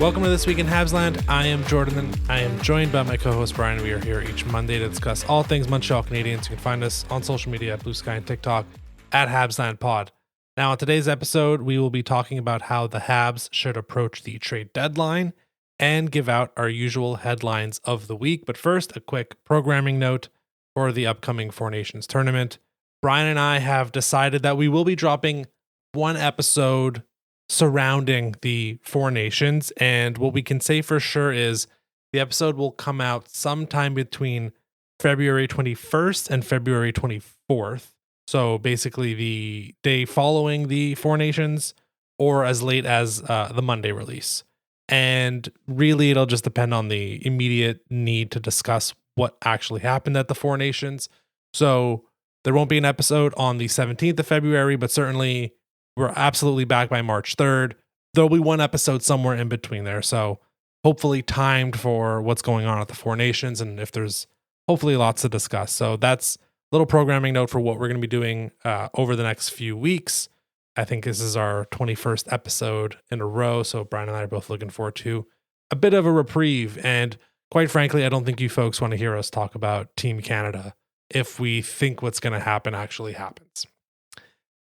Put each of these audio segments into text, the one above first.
Welcome to This Week in Habsland. I am Jordan, and I am joined by my co-host Brian. We are here each Monday to discuss all things Montreal Canadiens. You can find us on social media at Blue Sky and TikTok at Habsland Pod. Now, on today's episode, we will be talking about how the Habs should approach the trade deadline and give out our usual headlines of the week. But first, a quick programming note for the upcoming Four Nations tournament. Brian and I have decided that we will be dropping one episode surrounding the Four Nations, and what we can say for sure is the episode will come out sometime between February 21st and February 24th. So basically the day following the Four Nations or as late as the Monday release. And really it'll just depend on the immediate need to discuss what actually happened at the Four Nations. So there won't be an episode on the 17th of February, but certainly we're absolutely back by March 3rd. There'll be one episode somewhere in between there. So hopefully timed for what's going on at the Four Nations. And if there's hopefully lots to discuss. So that's a little programming note for what we're going to be doing over the next few weeks. I think this is our 21st episode in a row. So Brian and I are both looking forward to a bit of a reprieve. And quite frankly, I don't think you folks want to hear us talk about Team Canada if we think what's going to happen actually happens.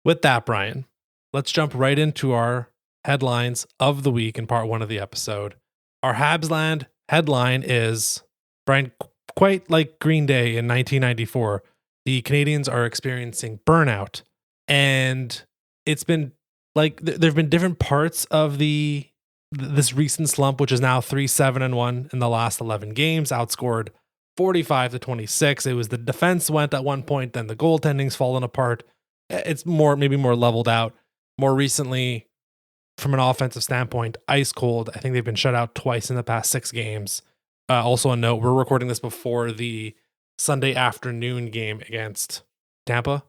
With that, Brian, let's jump right into our headlines of the week in part one of the episode. Our Habsland headline is, Brian, quite like Green Day in 1994, the Canadiens are experiencing burnout. And it's been like, there have been different parts of this recent slump, which is now 3-7-1 in the last 11 games, outscored 45-26. It was the defense went at one point, then the goaltending's fallen apart. It's maybe more leveled out. More recently, from an offensive standpoint, ice cold. I think they've been shut out twice in the past 6 games. Also a note, we're recording this before the Sunday afternoon game against Tampa.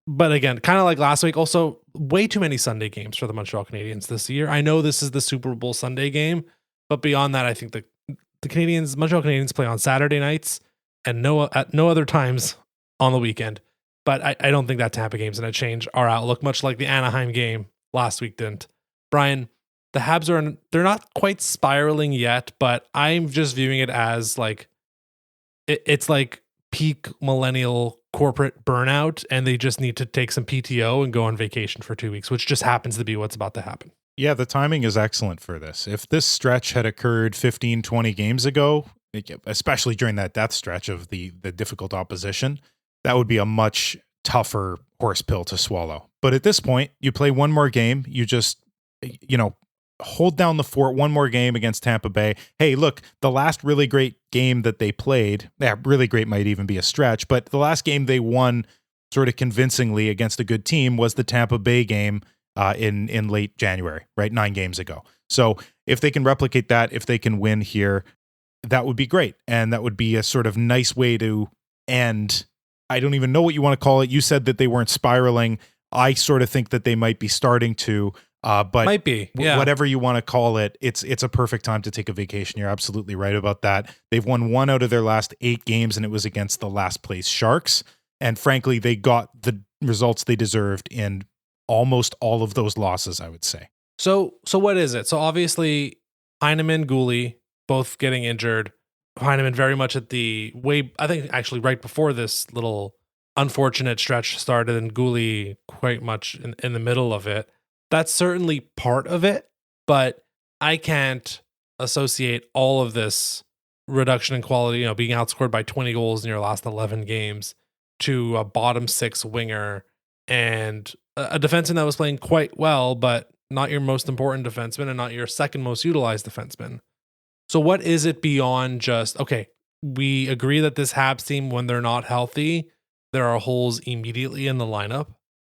But again, kind of like last week, also way too many Sunday games for the Montreal Canadiens this year. I know this is the Super Bowl Sunday game, but beyond that, I think the Montreal Canadiens play on Saturday nights and at no other times on the weekend. But I don't think that Tampa game's going to change our outlook, much like the Anaheim game last week didn't. Brian, the Habs they're not quite spiraling yet, but I'm just viewing it as like, it's like peak millennial corporate burnout, and they just need to take some PTO and go on vacation for 2 weeks, which just happens to be what's about to happen. Yeah, the timing is excellent for this. If this stretch had occurred 15, 20 games ago, especially during that death stretch of the difficult opposition, that would be a much tougher horse pill to swallow. But at this point, you play one more game. You just, hold down the fort one more game against Tampa Bay. Hey, look, the last really great game that they played, really great might even be a stretch, but the last game they won sort of convincingly against a good team was the Tampa Bay game in late January, right? 9 games ago. So if they can replicate that, if they can win here, that would be great. And that would be a sort of nice way to end. I don't even know what you want to call it. You said that they weren't spiraling. I sort of think that they might be starting to, but might be, yeah. Whatever you want to call it, it's a perfect time to take a vacation. You're absolutely right about that. They've won 1 out of their last 8 games, and it was against the last place Sharks. And frankly, they got the results they deserved in almost all of those losses, I would say. So what is it? So obviously, Heineman, Gouli, both getting injured. Heineman very much at I think actually right before this little unfortunate stretch started, and Gouli quite much in the middle of it. That's certainly part of it, but I can't associate all of this reduction in quality, being outscored by 20 goals in your last 11 games, to a bottom 6 winger and a defenseman that was playing quite well, but not your most important defenseman and not your second most utilized defenseman. So what is it beyond just, okay, we agree that this Habs team, when they're not healthy, there are holes immediately in the lineup.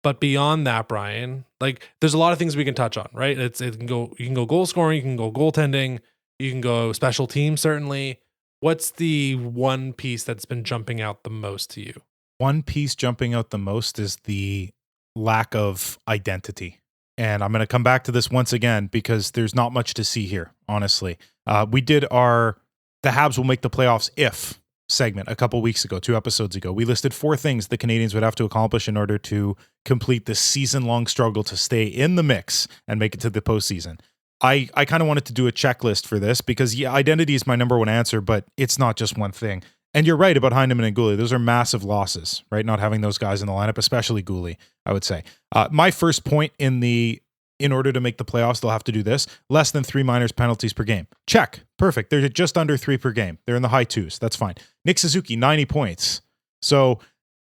But beyond that, Brian, like there's a lot of things we can touch on, right? You can go goal scoring, you can go goaltending, you can go special teams, certainly. What's the one piece that's been jumping out the most to you? One piece jumping out the most is the lack of identity. And I'm going to come back to this once again because there's not much to see here, honestly. We did the Habs will make the playoffs if segment a couple weeks ago, 2 episodes ago. We listed 4 things the Canadiens would have to accomplish in order to complete this season-long struggle to stay in the mix and make it to the postseason. I kind of wanted to do a checklist for this because identity is my number one answer, but it's not just one thing. And you're right about Heineman and Gooley. Those are massive losses, right? Not having those guys in the lineup, especially Gooley, I would say. My first point in order to make the playoffs, they'll have to do this. Less than 3 minors penalties per game. Check. Perfect. They're just under 3 per game. They're in the high 2s. That's fine. Nick Suzuki, 90 points. So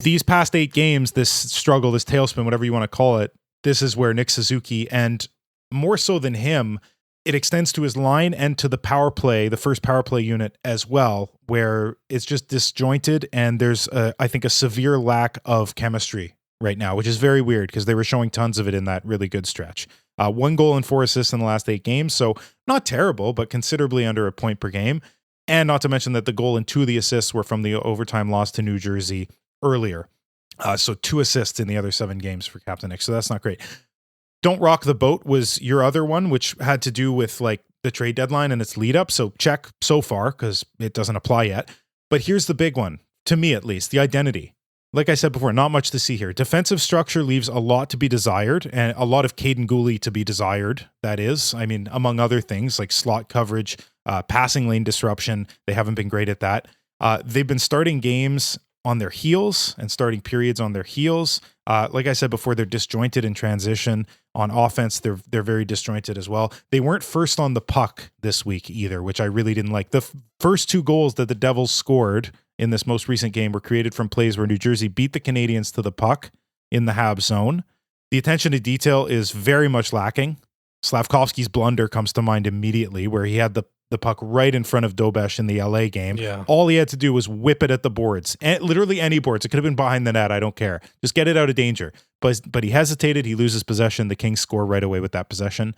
these past 8 games, this struggle, this tailspin, whatever you want to call it, this is where Nick Suzuki, and more so than him, it extends to his line and to the power play, the first power play unit as well, where it's just disjointed and there's, I think, a severe lack of chemistry right now, which is very weird because they were showing tons of it in that really good stretch. 1 goal and 4 assists in the last 8 games, so not terrible, but considerably under a point per game. And not to mention that the goal and 2 of the assists were from the overtime loss to New Jersey earlier. So 2 assists in the other 7 games for Captain Nick, so that's not great. Don't rock the boat was your other one, which had to do with like the trade deadline and its lead up. So check so far because it doesn't apply yet. But here's the big one, to me at least, the identity. Like I said before, not much to see here. Defensive structure leaves a lot to be desired and a lot of Caden Gooley to be desired. That is, I mean, among other things like slot coverage, passing lane disruption. They haven't been great at that. They've been starting games on their heels and starting periods on their heels. Like I said before, they're disjointed in transition. On offense, they're very disjointed as well. They weren't first on the puck this week either, which I really didn't like. The first 2 goals that the Devils scored in this most recent game were created from plays where New Jersey beat the Canadiens to the puck in the Habs zone. The attention to detail is very much lacking. Slavkovsky's blunder comes to mind immediately, where he had the puck right in front of Dobesh in the LA game. Yeah. All he had to do was whip it at the boards. And literally any boards. It could have been behind the net. I don't care. Just get it out of danger. But he hesitated. He loses possession. The Kings score right away with that possession.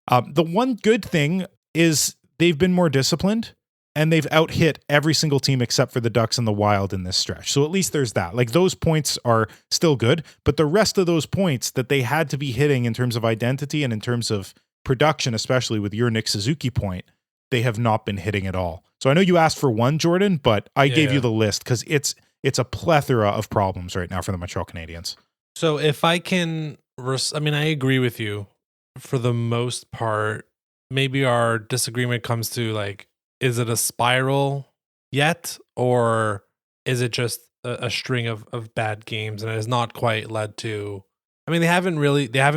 The one good thing is they've been more disciplined and they've out-hit every single team except for the Ducks and the Wild in this stretch. So at least there's that. Like those points are still good, but the rest of those points that they had to be hitting in terms of identity and in terms of production, especially with your Nick Suzuki point, they have not been hitting at all. So I know you asked for one, Jordan, but I gave you the list because it's a plethora of problems right now for the Montreal Canadiens. So if I can, I agree with you for the most part. Maybe our disagreement comes to like, is it a spiral yet? Or is it just a string of bad games and it has not quite led to, they haven't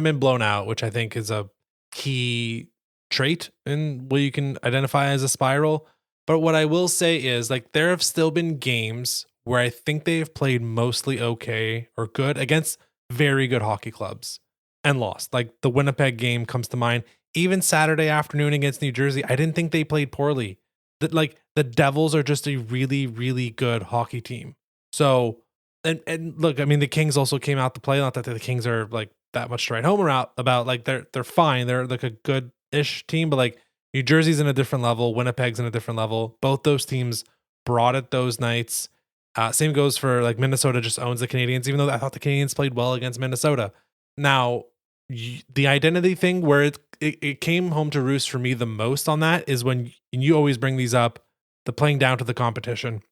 been blown out, which I think is a key trait in what you can identify as a spiral. But what I will say is like there have still been games where I think they've played mostly okay or good against very good hockey clubs and lost. Like the Winnipeg game comes to mind. Even Saturday afternoon against New Jersey, I didn't think they played poorly. Like the Devils are just a really, really good hockey team. So and look, the Kings also came out to play. Not that the Kings are like that much to write home about. Like they're fine. They're like a good-ish team, but like New Jersey's in a different level. Winnipeg's in a different level. Both those teams brought it those nights. Same goes for like Minnesota just owns the Canadiens, even though I thought the Canadiens played well against Minnesota. Now, the identity thing where it came home to roost for me the most on that is when you always bring these up, the playing down to the competition.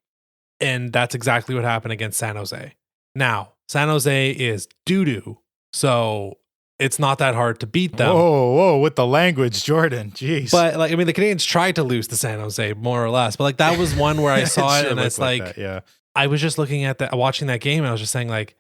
And that's exactly what happened against San Jose. Now, San Jose is doo-doo, so it's not that hard to beat them. Whoa, with the language, Jordan. Jeez. But like, the Canadiens tried to lose to San Jose, more or less. But like that was one where I saw it, and it's like that, yeah. I was just looking at watching that game, and I was just saying like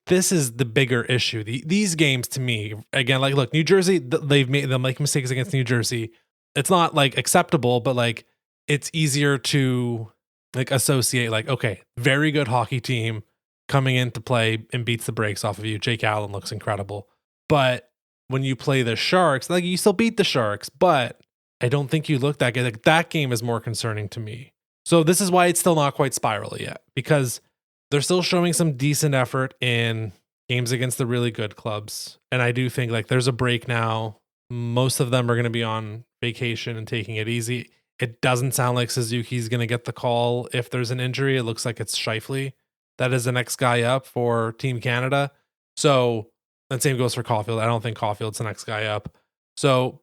this is the bigger issue. These games to me, again, like look, New Jersey, they'll make mistakes against New Jersey. It's not like acceptable, but like it's easier to like associate like, okay, very good hockey team coming in to play and beats the brakes off of you. Jake Allen looks incredible. But when you play the Sharks, like you still beat the Sharks, but I don't think you look that good. Like that game is more concerning to me. So this is why it's still not quite spirally yet, because they're still showing some decent effort in games against the really good clubs. And I do think like there's a break now. Most of them are going to be on vacation and taking it easy. It doesn't sound like Suzuki's going to get the call if there's an injury. It looks like it's Scheifele that is the next guy up for Team Canada. So and same goes for Caulfield. I don't think Caulfield's the next guy up. So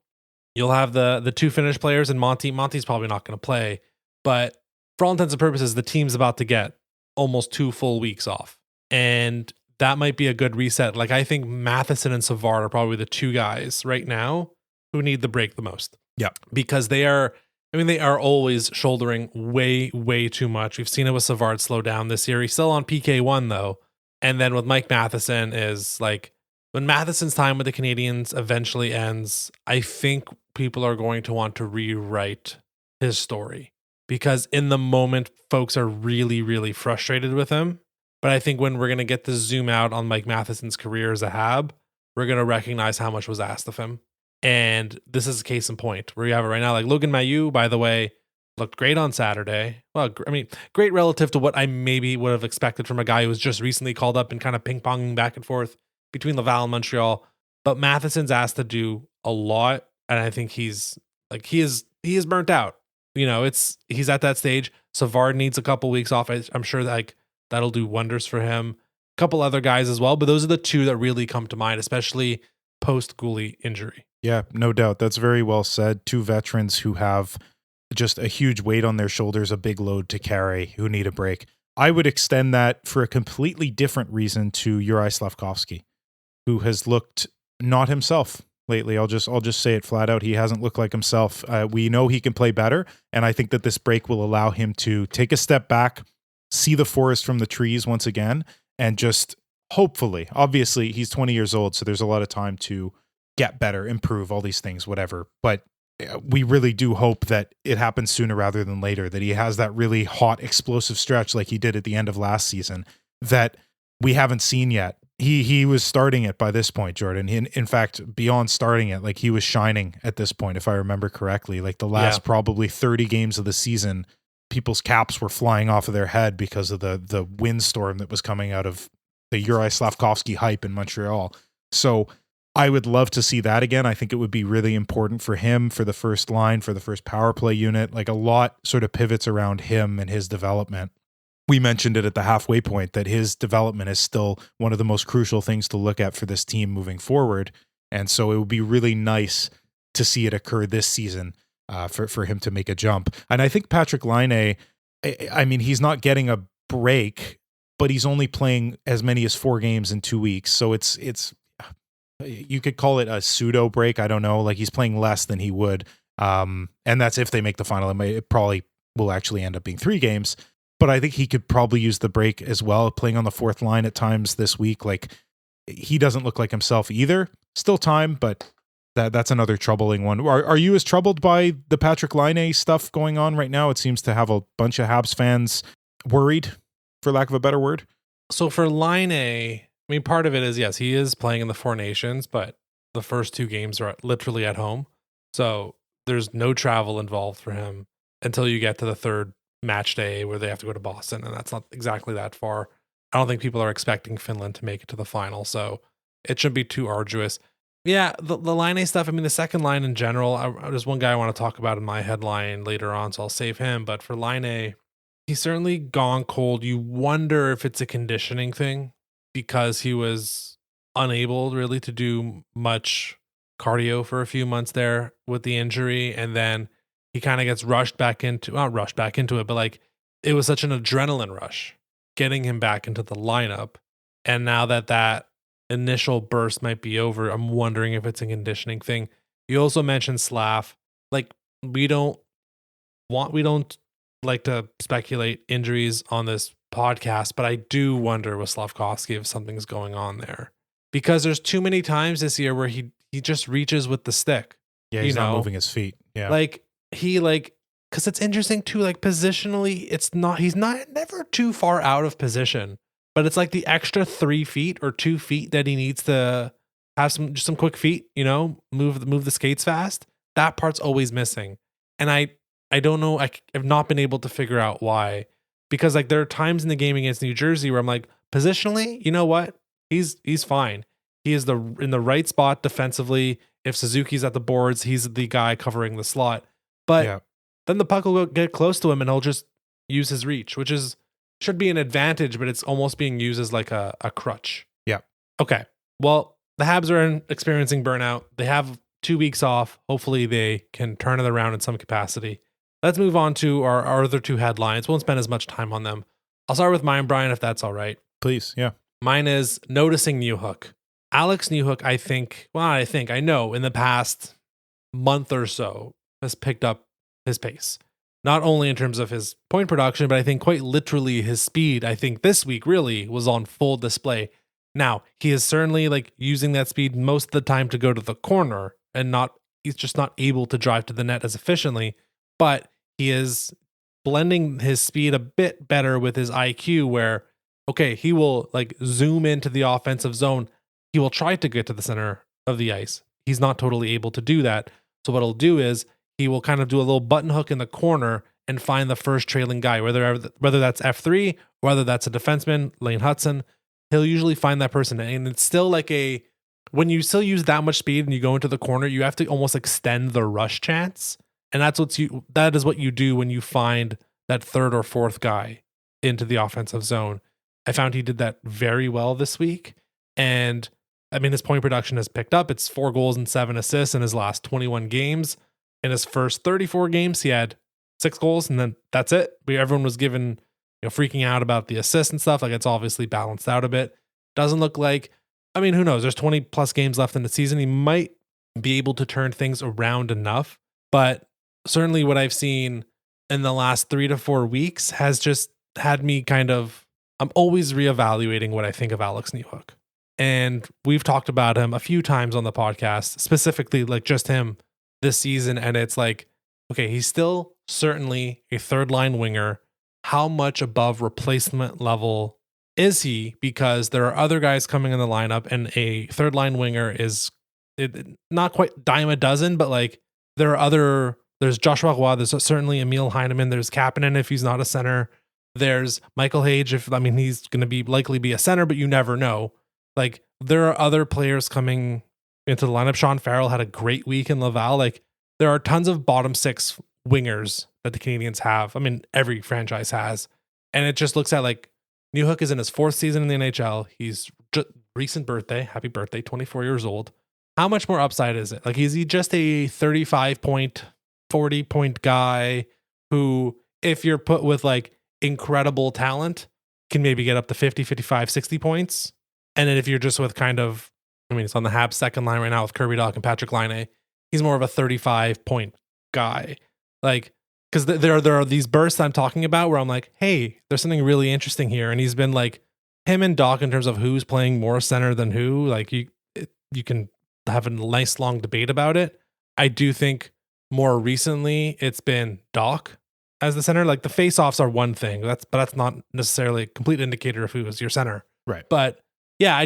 you'll have the 2 Finnish players and Monty. Monty's probably not going to play. But for all intents and purposes, the team's about to get almost 2 full weeks off. And that might be a good reset. Like I think Matheson and Savard are probably the 2 guys right now who need the break the most. Yeah. Because they are always shouldering way, way too much. We've seen it with Savard slow down this year. He's still on PK1 though. And then with Mike Matheson is like, when Matheson's time with the Canadiens eventually ends, I think people are going to want to rewrite his story. Because in the moment, folks are really, really frustrated with him. But I think when we're going to get to zoom out on Mike Matheson's career as a Hab, we're going to recognize how much was asked of him. And this is a case in point where you have it right now. Like Logan Mailloux, by the way, looked great on Saturday. Well, I mean, great relative to what I maybe would have expected from a guy who was just recently called up and kind of ping-ponging back and forth between Laval and Montreal. But Matheson's asked to do a lot. And I think he is burnt out. You know, he's at that stage. Savard needs a couple weeks off. I'm sure like that'll do wonders for him. A couple other guys as well, but those are the two that really come to mind, especially post Goalie injury. Yeah, no doubt. That's very well said. Two veterans who have just a huge weight on their shoulders, a big load to carry, who need a break. I would extend that for a completely different reason to Juraj Slafkovsky, who has looked not himself lately. I'll just say it flat out. He hasn't looked like himself. We know he can play better, and I think that this break will allow him to take a step back, see the forest from the trees once again, and just hopefully, obviously he's 20 years old, so there's a lot of time to get better, improve, all these things, whatever. But we really do hope that it happens sooner rather than later, that he has that really hot, explosive stretch like he did at the end of last season that we haven't seen yet. He was starting it by this point, Jordan. In fact, beyond starting it, like he was shining at this point, if I remember correctly. Like the last probably 30 games of the season, people's caps were flying off of their head because of the windstorm that was coming out of the Juraj Slafkovsky hype in Montreal. So I would love to see that again. I think it would be really important for him, for the first line, for the first power play unit. Like a lot sort of pivots around him and his development. We mentioned it at the halfway point that his development is still one of the most crucial things to look at for this team moving forward. And so it would be really nice to see it occur this season for him to make a jump. And I think Patrick Laine, I mean, he's not getting a break, but he's only playing as many as 4 games in 2 weeks. So it's you could call it a pseudo break. I don't know. Like he's playing less than he would. And that's if they make the final. It probably will actually end up being 3 games. But I think he could probably use the break as well, playing on the 4th line at times this week. Like he doesn't look like himself either. Still time, but that's another troubling one. Are you as troubled by the Patrick Laine stuff going on right now? It seems to have a bunch of Habs fans worried, for lack of a better word. So for Laine, I mean, part of it is, yes, he is playing in the 4 Nations, but the first 2 games are literally at home. So there's no travel involved for him until you get to the 3rd match day where they have to go to Boston, and that's not exactly that far. I don't think people are expecting Finland to make it to the final, so it shouldn't be too arduous. Yeah, the Laine stuff, I mean, the second line in general, there's one guy I want to talk about in my headline later on, so I'll save him. But for Laine, he's certainly gone cold. You wonder if it's a conditioning thing because he was unable really to do much cardio for a few months there with the injury, and then he kind of gets not rushed back into it, but like it was such an adrenaline rush getting him back into the lineup. And now that initial burst might be over, I'm wondering if it's a conditioning thing. You also mentioned Slav. Like we don't like to speculate injuries on this podcast, but I do wonder with Slafkovsky if something's going on there. Because there's too many times this year where he just reaches with the stick. Yeah, he's not moving his feet. Yeah. Because it's interesting too, like positionally, he's never too far out of position, but it's like the extra 3 feet or 2 feet that he needs to have some quick feet, move the skates fast. That part's always missing. And I don't know, I have not been able to figure out why, because like there are times in the game against New Jersey where I'm like, positionally, you know what? He's fine. He is in the right spot defensively. If Suzuki's at the boards, he's the guy covering the slot. But then the puck will get close to him and he'll just use his reach, which should be an advantage, but it's almost being used as like a crutch. Yeah. Okay. Well, the Habs are experiencing burnout. They have 2 weeks off. Hopefully they can turn it around in some capacity. Let's move on to our other 2 headlines. Won't spend as much time on them. I'll start with mine, Brian, if that's all right. Please. Yeah. Mine is noticing Newhook. Alex Newhook, I know in the past month or so has picked up his pace. Not only in terms of his point production, but I think quite literally his speed. I think this week really was on full display. Now, he is certainly like using that speed most of the time to go to the corner and he's just not able to drive to the net as efficiently, but he is blending his speed a bit better with his IQ where, okay, he will like zoom into the offensive zone. He will try to get to the center of the ice. He's not totally able to do that. So what he'll do is he will kind of do a little button hook in the corner and find the first trailing guy, whether that's F3, whether that's a defenseman, Lane Hudson. He'll usually find that person. And it's still like when you still use that much speed and you go into the corner, you have to almost extend the rush chance. And that is what you do when you find that third or fourth guy into the offensive zone. I found he did that very well this week. And I mean, his point production has picked up. It's 4 goals and 7 assists in his last 21 games. In his first 34 games, he had 6 goals, and then that's it. Everyone was freaking out about the assists and stuff. Like, it's obviously balanced out a bit. Doesn't look like, I mean, who knows? There's 20 plus games left in the season. He might be able to turn things around enough, but certainly what I've seen in the last 3 to 4 weeks has just had me I'm always reevaluating what I think of Alex Newhook. And we've talked about him a few times on the podcast, specifically like just him this season. And it's like, okay, he's still certainly a third line winger. How much above replacement level is he? Because there are other guys coming in the lineup, and a third line winger is not quite dime a dozen, but like there's Joshua Roy, there's certainly Emil Heineman, there's Kapanen if he's not a center, there's Michael Hage he's going to likely be a center, but you never know. Like, there are other players coming into the lineup. Sean Farrell had a great week in Laval. Like, there are tons of bottom 6 wingers that the Canadiens have. I mean, every franchise has. And it just looks at like Newhook is in his 4th season in the NHL. He's recent birthday. Happy birthday, 24 years old. How much more upside is it? Like, is he just a 35 point, 40 point guy who, if you're put with like incredible talent, can maybe get up to 50, 55, 60 points? And then if you're just with it's on the Habs second line right now with Kirby Dach and Patrick Laine, he's more of a 35 point guy. Like, because there are these bursts I'm talking about where I'm like, hey, there's something really interesting here. And he's been like him and Dach in terms of who's playing more center than who. Like, you can have a nice long debate about it. I do think more recently it's been Dach as the center. Like, the face-offs are one thing. That's not necessarily a complete indicator of who is your center. Right. But yeah,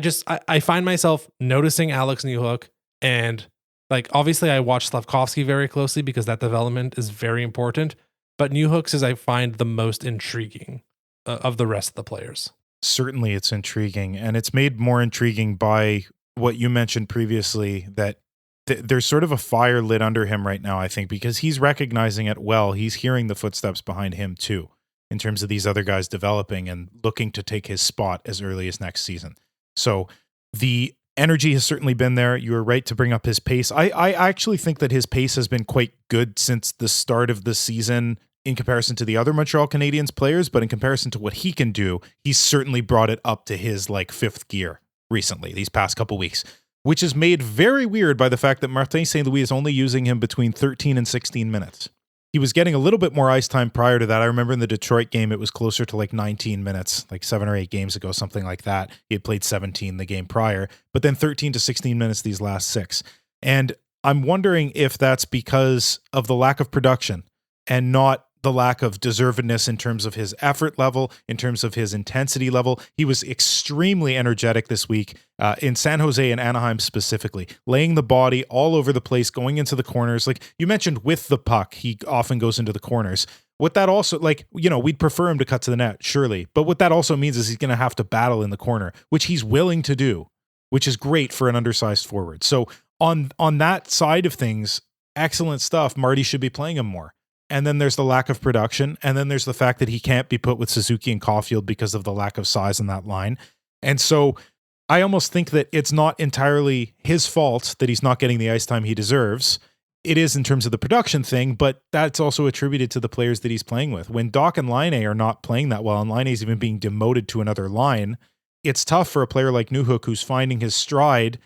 I find myself noticing Alex Newhook, and like, obviously I watch Slavkovsky very closely because that development is very important, but Newhook's is I find the most intriguing of the rest of the players. Certainly it's intriguing, and it's made more intriguing by what you mentioned previously, that there's sort of a fire lit under him right now, I think, because he's recognizing it well. He's hearing the footsteps behind him too, in terms of these other guys developing and looking to take his spot as early as next season. So the energy has certainly been there. You were right to bring up his pace. I actually think that his pace has been quite good since the start of the season in comparison to the other Montreal Canadiens players, but in comparison to what he can do, he's certainly brought it up to his like 5th gear recently, these past couple weeks, which is made very weird by the fact that Martin St. Louis is only using him between 13 and 16 minutes. He was getting a little bit more ice time prior to that. I remember in the Detroit game, it was closer to like 19 minutes, like 7 or 8 games ago, something like that. He had played 17 the game prior, but then 13 to 16 minutes these last 6. And I'm wondering if that's because of the lack of production and not the lack of deservedness in terms of his effort level, in terms of his intensity level. He was extremely energetic this week in San Jose and Anaheim specifically, laying the body all over the place, going into the corners. Like you mentioned, with the puck, he often goes into the corners. What that also, we'd prefer him to cut to the net, surely. But what that also means is he's going to have to battle in the corner, which he's willing to do, which is great for an undersized forward. So on that side of things, excellent stuff. Marty should be playing him more. And then there's the lack of production. And then there's the fact that he can't be put with Suzuki and Caulfield because of the lack of size in that line. And so I almost think that it's not entirely his fault that he's not getting the ice time he deserves. It is in terms of the production thing, but that's also attributed to the players that he's playing with. When Dach and Laine are not playing that well, and Laine is even being demoted to another line, it's tough for a player like Newhook, who's finding his stride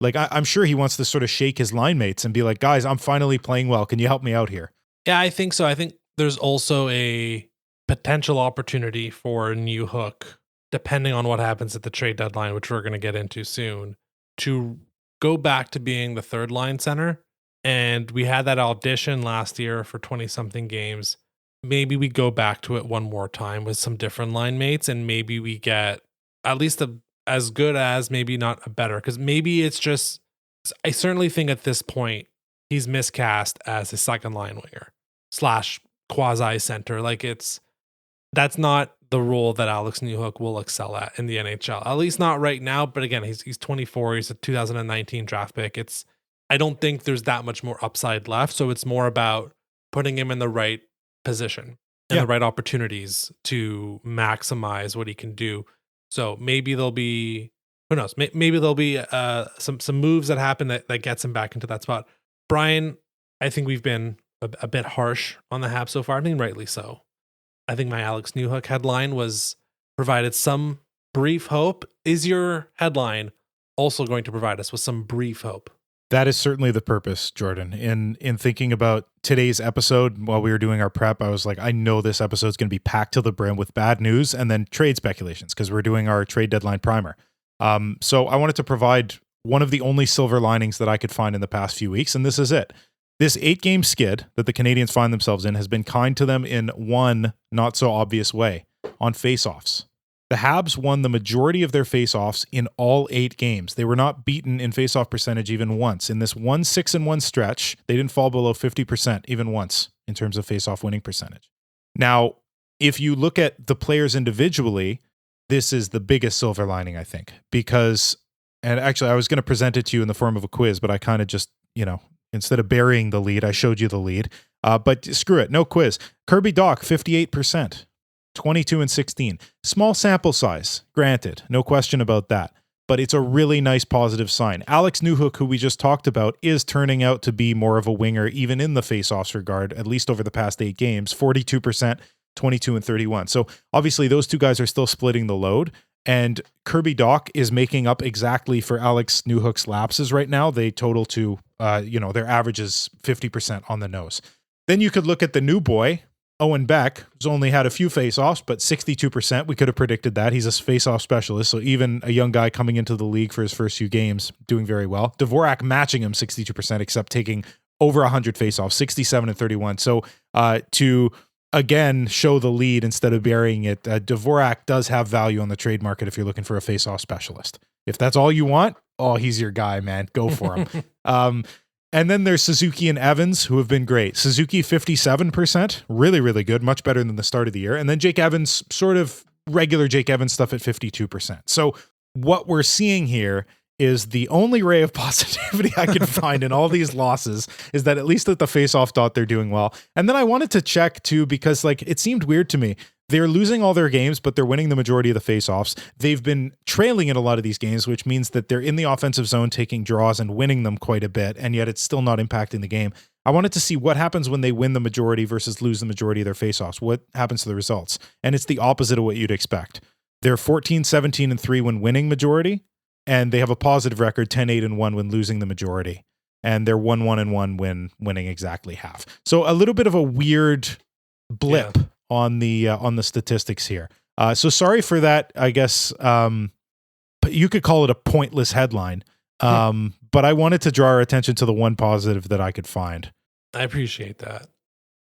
Like I'm sure he wants to sort of shake his line mates and be like, guys, I'm finally playing well. Can you help me out here? Yeah, I think so. I think there's also a potential opportunity for a new hook, depending on what happens at the trade deadline, which we're going to get into soon, to go back to being the third line center. And we had that audition last year for 20 something games. Maybe we go back to it one more time with some different line mates, and maybe we get at least as good as, maybe not a better, because maybe it's just, I certainly think at this point he's miscast as a second line winger / quasi center. Like that's not the role that Alex Newhook will excel at in the NHL, at least not right now. But again, he's 24. He's a 2019 draft pick. I don't think there's that much more upside left. So it's more about putting him in the right position and the right opportunities to maximize what he can do. So maybe there'll be, who knows, maybe there'll be some moves that happen that gets him back into that spot. Brian, I think we've been a bit harsh on the Habs so far. I mean, rightly so. I think my Alex Newhook headline was provided some brief hope. Is your headline also going to provide us with some brief hope? That is certainly the purpose, Jordan. In thinking about today's episode, while we were doing our prep, I was like, I know this episode is going to be packed to the brim with bad news and then trade speculations, because we're doing our trade deadline primer. So I wanted to provide one of the only silver linings that I could find in the past few weeks, and this is it. This 8-game skid that the Canadiens find themselves in has been kind to them in one not so obvious way: on faceoffs. The Habs won the majority of their faceoffs in all 8 games. They were not beaten in faceoff percentage even once. In this 1-6-1 stretch, they didn't fall below 50% even once in terms of faceoff winning percentage. Now, if you look at the players individually, this is the biggest silver lining, I think, because, and actually I was going to present it to you in the form of a quiz, but I kind of just, instead of burying the lead, I showed you the lead. But screw it, no quiz. Kirby Dach, 58%. 22-16. Small sample size, granted, no question about that, but it's a really nice positive sign. Alex Newhook, who we just talked about, is turning out to be more of a winger, even in the faceoffs regard, at least over the past 8 games, 42%, 22-31. So obviously those two guys are still splitting the load, and Kirby Dach is making up exactly for Alex Newhook's lapses right now. They total to, their average is 50% on the nose. Then you could look at the new boy, Owen Beck, who's only had a few faceoffs, but 62%. We could have predicted that. He's a faceoff specialist, so even a young guy coming into the league for his first few games, doing very well. Dvorak matching him 62%, except taking over 100 faceoffs, 67-31. So to, again, show the lead instead of burying it, Dvorak does have value on the trade market if you're looking for a faceoff specialist. If that's all you want, he's your guy, man. Go for him. And then there's Suzuki and Evans, who have been great. Suzuki, 57%, really, really good, much better than the start of the year. And then Jake Evans, sort of regular Jake Evans stuff at 52%. So what we're seeing here is the only ray of positivity I can find in all these losses is that at least at the faceoff dot, they're doing well. And then I wanted to check too, because it seemed weird to me. They're losing all their games, but they're winning the majority of the faceoffs. They've been trailing in a lot of these games, which means that they're in the offensive zone taking draws and winning them quite a bit, and yet it's still not impacting the game. I wanted to see what happens when they win the majority versus lose the majority of their faceoffs. What happens to the results? And it's the opposite of what you'd expect. They're 14-17-3 when winning majority, and they have a positive record, 10-8-1 when losing the majority. And they're 1-1-1 when winning exactly half. So a little bit of a weird blip. Yeah. On the statistics here. So sorry for that, I guess. You could call it a pointless headline. But I wanted to draw our attention to the one positive that I could find. I appreciate that.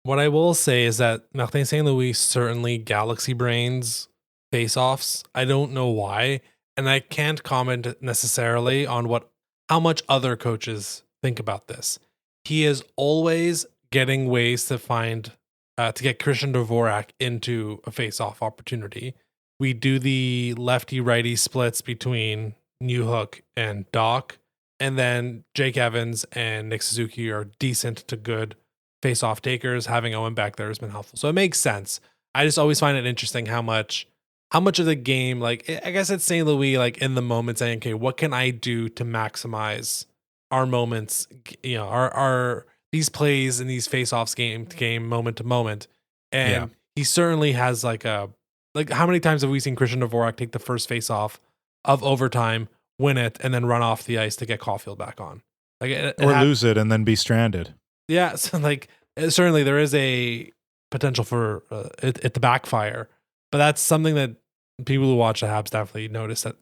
What I will say is that Martin St. Louis certainly galaxy brains face-offs. I don't know why. And I can't comment necessarily on how much other coaches think about this. He is always getting ways to find to get Christian Dvorak into a face-off opportunity. We do the lefty-righty splits between Newhook and Dach, and then Jake Evans and Nick Suzuki are decent to good face-off takers. Having Owen back there has been helpful. So it makes sense. I just always find it interesting how much of the game, I guess it's St. Louis, in the moment saying, okay, what can I do to maximize our moments, our these plays and these face-offs game to game, moment to moment. And he certainly has how many times have we seen Christian Dvorak take the first face-off of overtime, win it, and then run off the ice to get Caulfield back on. Like or lose it and then be stranded. Yeah, so like certainly there is a potential for it to backfire, but that's something that people who watch the Habs definitely notice, that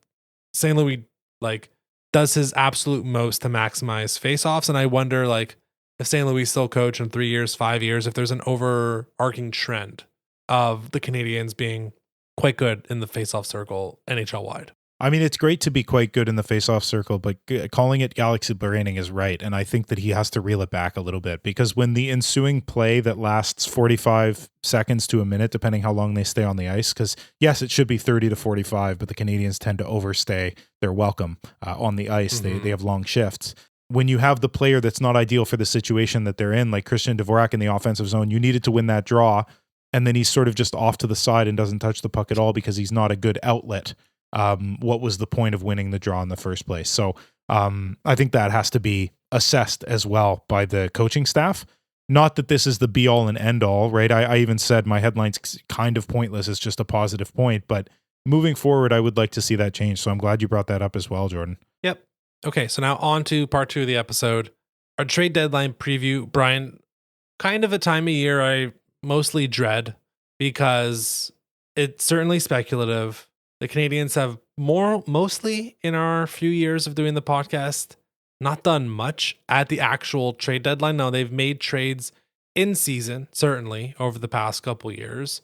St. Louis like does his absolute most to maximize faceoffs, and I wonder like if St. Louis still coach in 3 years, 5 years, if there's an overarching trend of the Canadiens being quite good in the faceoff circle NHL wide. I mean, it's great to be quite good in the face-off circle, but calling it galaxy braining is right. And I think that he has to reel it back a little bit, because when the ensuing play that lasts 45 seconds to a minute, depending how long they stay on the ice, because yes, it should be 30 to 45, but the Canadiens tend to overstay their welcome on the ice. They have long shifts. When you have the player that's not ideal for the situation that they're in, like Christian Dvorak in the offensive zone, you needed to win that draw. And then he's sort of just off to the side and doesn't touch the puck at all because he's not a good outlet. What was the point of winning the draw in the first place? So I think that has to be assessed as well by the coaching staff. Not that this is the be all and end all, right? I even said my headline's kind of pointless. It's just a positive point, but moving forward, I would like to see that change. So I'm glad you brought that up as well, Jordan. Yep. Okay, so now on to part 2 of the episode, our trade deadline preview. Brian, kind of a time of year I mostly dread because it's certainly speculative. The Canadiens have mostly in our few years of doing the podcast, not done much at the actual trade deadline. Now, they've made trades in season, certainly, over the past couple years,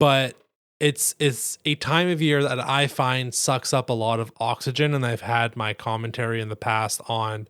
but it's a time of year that I find sucks up a lot of oxygen, and I've had my commentary in the past on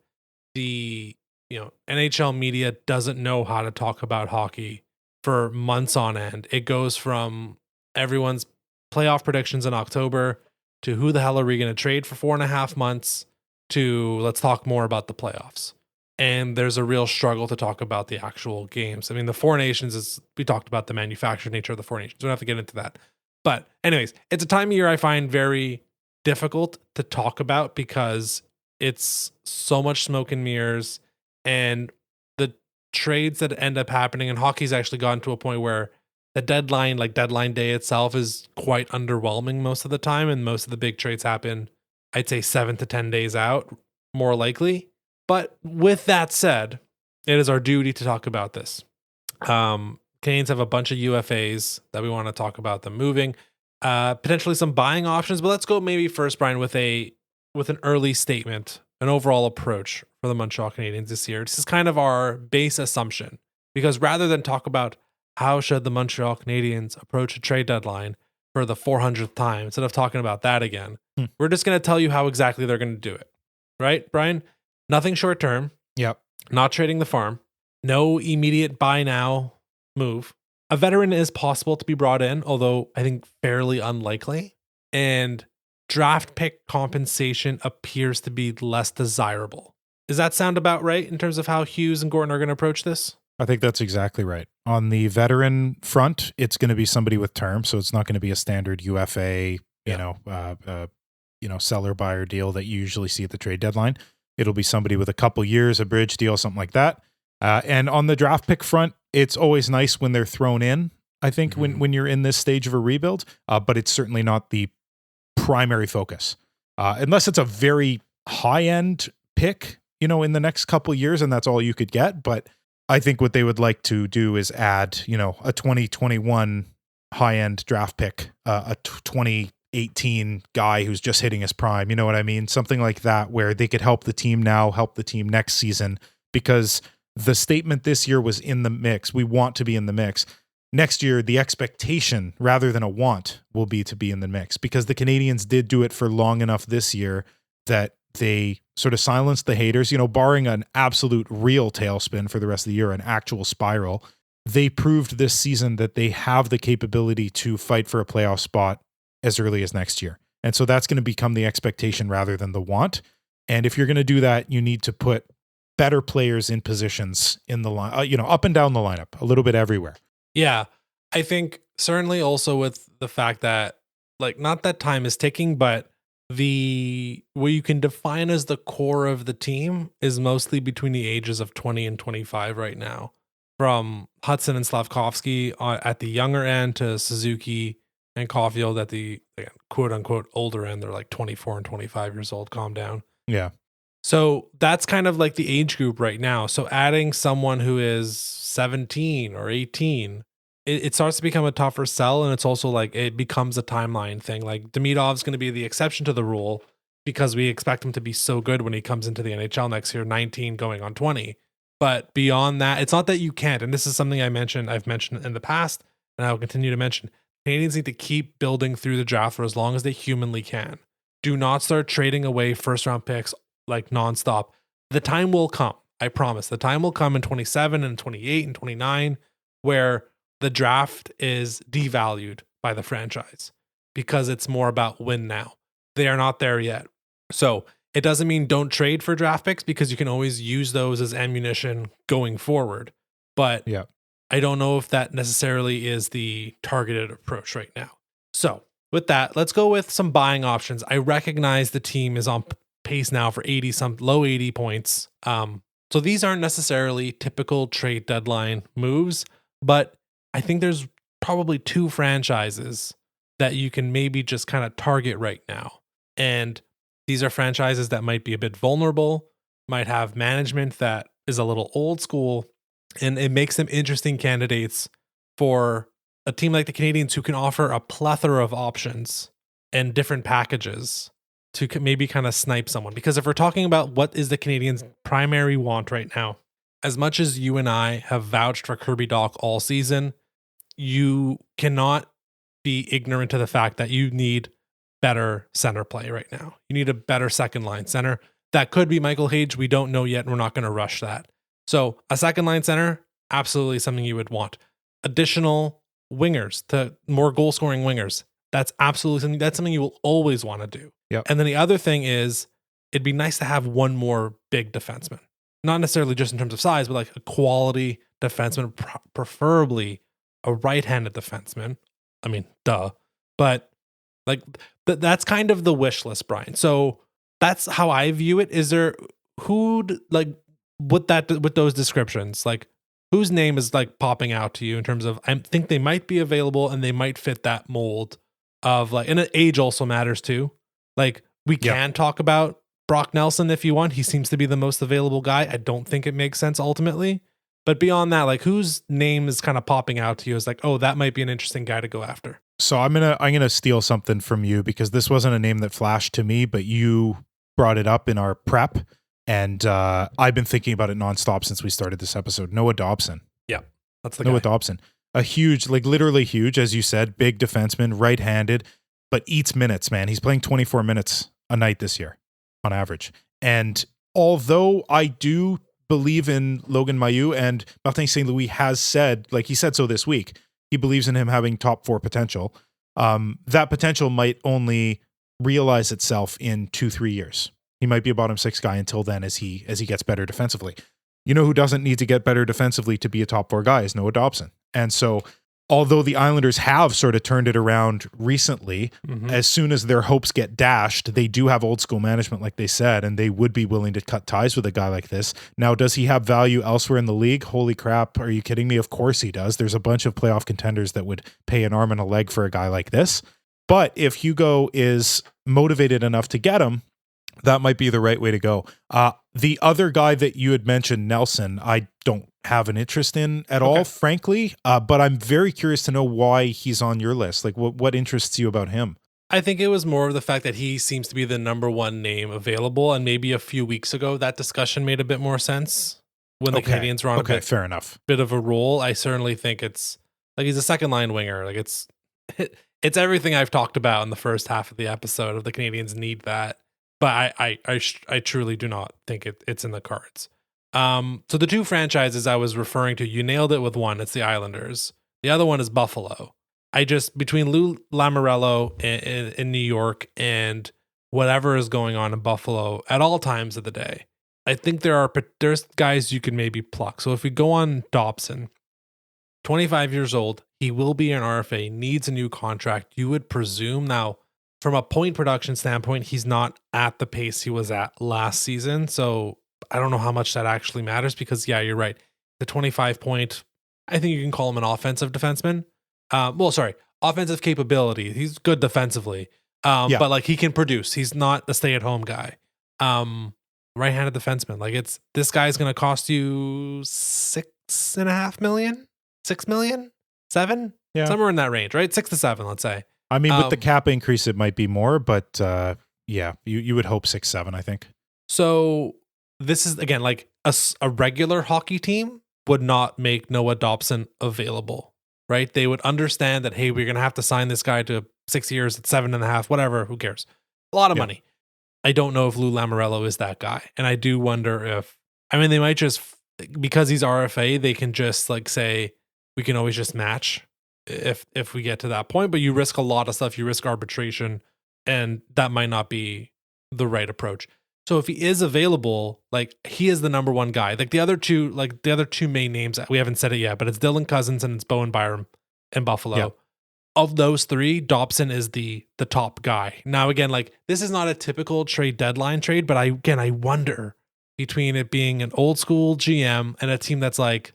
the NHL media doesn't know how to talk about hockey for months on end. It goes from everyone's playoff predictions in October to who the hell are we going to trade for 4.5 months to let's talk more about the playoffs. And there's a real struggle to talk about the actual games. I mean, the Four Nations we talked about the manufactured nature of the Four Nations. We don't have to get into that. But anyways, it's a time of year I find very difficult to talk about because it's so much smoke and mirrors, and the trades that end up happening, and hockey's actually gotten to a point where the deadline day itself is quite underwhelming most of the time, and most of the big trades happen, I'd say 7 to 10 days out, more likely. But with that said, it is our duty to talk about this. Canadiens have a bunch of UFAs that we want to talk about them moving, potentially some buying options. But let's go maybe first, Brian, with an early statement, an overall approach for the Montreal Canadiens this year. This is kind of our base assumption, because rather than talk about how should the Montreal Canadiens approach a trade deadline for the 400th time, instead of talking about that again, we're just going to tell you how exactly they're going to do it. Right, Brian? Nothing short term. Yep. Not trading the farm. No immediate buy now move. A veteran is possible to be brought in, although I think fairly unlikely. And draft pick compensation appears to be less desirable. Does that sound about right in terms of how Hughes and Gordon are going to approach this? I think that's exactly right. On the veteran front, it's going to be somebody with term, so it's not going to be a standard UFA, seller buyer deal that you usually see at the trade deadline. It'll be somebody with a couple years, a bridge deal, something like that. And on the draft pick front, it's always nice when they're thrown in, I think, when you're in this stage of a rebuild, but it's certainly not the primary focus. Unless it's a very high-end pick, in the next couple years, and that's all you could get. But I think what they would like to do is add, a 2021 high-end draft pick, a 2018 guy who's just hitting his prime. You know what I mean? Something like that, where they could help the team now, help the team next season, because the statement this year was in the mix. We want to be in the mix. Next year, the expectation, rather than a want, will be to be in the mix, because the Canadiens did do it for long enough this year that they sort of silenced the haters, barring an absolute real tailspin for the rest of the year, an actual spiral. They proved this season that they have the capability to fight for a playoff spot as early as next year. And so that's going to become the expectation rather than the want. And if you're going to do that, you need to put better players in positions in the line, up and down the lineup, a little bit everywhere. Yeah. I think certainly also with the fact that, not that time is ticking, but what you can define as the core of the team is mostly between the ages of 20 and 25 right now. From Hudson and Slavkovsky at the younger end to Suzuki and Caulfield at the quote unquote older end. They're like 24 and 25 years old. Calm down. Yeah. So that's kind of like the age group right now. So adding someone who is 17 or 18, it starts to become a tougher sell. And it's also like it becomes a timeline thing. Like Demidov's going to be the exception to the rule because we expect him to be so good when he comes into the NHL next year, 19 going on 20. But beyond that, it's not that you can't. And this is something I've mentioned in the past, and I will continue to mention. Canadians need to keep building through the draft for as long as they humanly can. Do not start trading away first round picks like nonstop. The time will come. I promise. The time will come in 27 and 28 and 29 where the draft is devalued by the franchise because it's more about win now. They are not there yet. So it doesn't mean don't trade for draft picks because you can always use those as ammunition going forward. But yeah, I don't know if that necessarily is the targeted approach right now. So with that, let's go with some buying options. I recognize the team is on pace now for low 80 points. So these aren't necessarily typical trade deadline moves, but I think there's probably two franchises that you can maybe just kind of target right now. And these are franchises that might be a bit vulnerable, might have management that is a little old school, and it makes them interesting candidates for a team like the Canadiens who can offer a plethora of options and different packages to maybe kind of snipe someone. Because if we're talking about what is the Canadiens' primary want right now, as much as you and I have vouched for Kirby Dach all season, you cannot be ignorant to the fact that you need better center play right now. You need a better second line center. That could be Michael Hage. We don't know yet, and we're not going to rush that. So a second line center, absolutely something you would want. Additional wingers, to more goal scoring wingers. That's absolutely something you will always want to do. Yep. And then the other thing is, it'd be nice to have one more big defenseman. Not necessarily just in terms of size, but like a quality defenseman, preferably a right-handed defenseman. I mean, duh. But like that's kind of the wish list, Brian. So that's how I view it. Is there who'd like with those descriptions, like whose name is like popping out to you in terms of I think they might be available and they might fit that mold of like, and age also matters too. Like we can talk about Brock Nelson if you want. He seems to be the most available guy. I don't think it makes sense ultimately. But beyond that, like whose name is kind of popping out to you as like, oh, that might be an interesting guy to go after. So I'm gonna steal something from you because this wasn't a name that flashed to me, but you brought it up in our prep, and I've been thinking about it nonstop since we started this episode. Noah Dobson. Yeah, that's the Noah guy. Dobson. A huge, like literally huge, as you said, big defenseman, right-handed, but eats minutes, man. He's playing 24 minutes a night this year on average. And although I do believe in Logan Mailloux, and Martin St. Louis has said, like he said so this week, he believes in him having top 4 potential. That potential might only realize itself in 2-3 years. He might be a bottom 6 guy until then as he gets better defensively. You know who doesn't need to get better defensively to be a top 4 guy is Noah Dobson. And so although the Islanders have sort of turned it around recently, as soon as their hopes get dashed, they do have old school management, like they said, and they would be willing to cut ties with a guy like this. Now, does he have value elsewhere in the league? Holy crap. Are you kidding me? Of course he does. There's a bunch of playoff contenders that would pay an arm and a leg for a guy like this. But if Hugo is motivated enough to get him, that might be the right way to go. The other guy that you had mentioned, Nelson, I don't have an interest in at all, frankly. But I'm very curious to know why he's on your list. Like, what interests you about him? I think it was more of the fact that he seems to be the number one name available. And maybe a few weeks ago, that discussion made a bit more sense when the Canadiens were on fair enough. Bit of a roll. I certainly think it's like he's a second line winger. Like it's everything I've talked about in the first half of the episode of the Canadiens need that. But I truly do not think it's in the cards. So the two franchises I was referring to, you nailed it with one. It's the Islanders. The other one is Buffalo. Between Lou Lamoriello in New York and whatever is going on in Buffalo at all times of the day, I think there's guys you can maybe pluck. So if we go on Dobson, 25 years old, he will be an RFA, needs a new contract. You would presume now, from a point production standpoint, he's not at the pace he was at last season. So I don't know how much that actually matters because, yeah, you're right. The 25 point, I think you can call him an offensive defenseman. Offensive capability. He's good defensively. But like he can produce. He's not a stay-at-home guy. Right-handed defenseman. Like this guy's gonna cost you $6.5 million, $6 million, $7 million, somewhere in that range, right? 6 to 7, let's say. I mean, with the cap increase, it might be more, but you would hope 6-7, I think. So this is again like a regular hockey team would not make Noah Dobson available, right? They would understand that, hey, we're gonna have to sign this guy to 6 years at 7.5, whatever. Who cares? A lot of money. I don't know if Lou Lamoriello is that guy, and I do wonder if they might just, because he's RFA, they can just like say we can always just match if we get to that point. But you risk a lot of stuff. You risk arbitration, and that might not be the right approach. So if he is available, like he is the number one guy. Like the other two main names, we haven't said it yet, but it's Dylan Cousins and it's Bowen Byram in Buffalo. Yep. Of those three, Dobson is the top guy. Now, again, like this is not a typical trade deadline trade, but I wonder, between it being an old school GM and a team that's like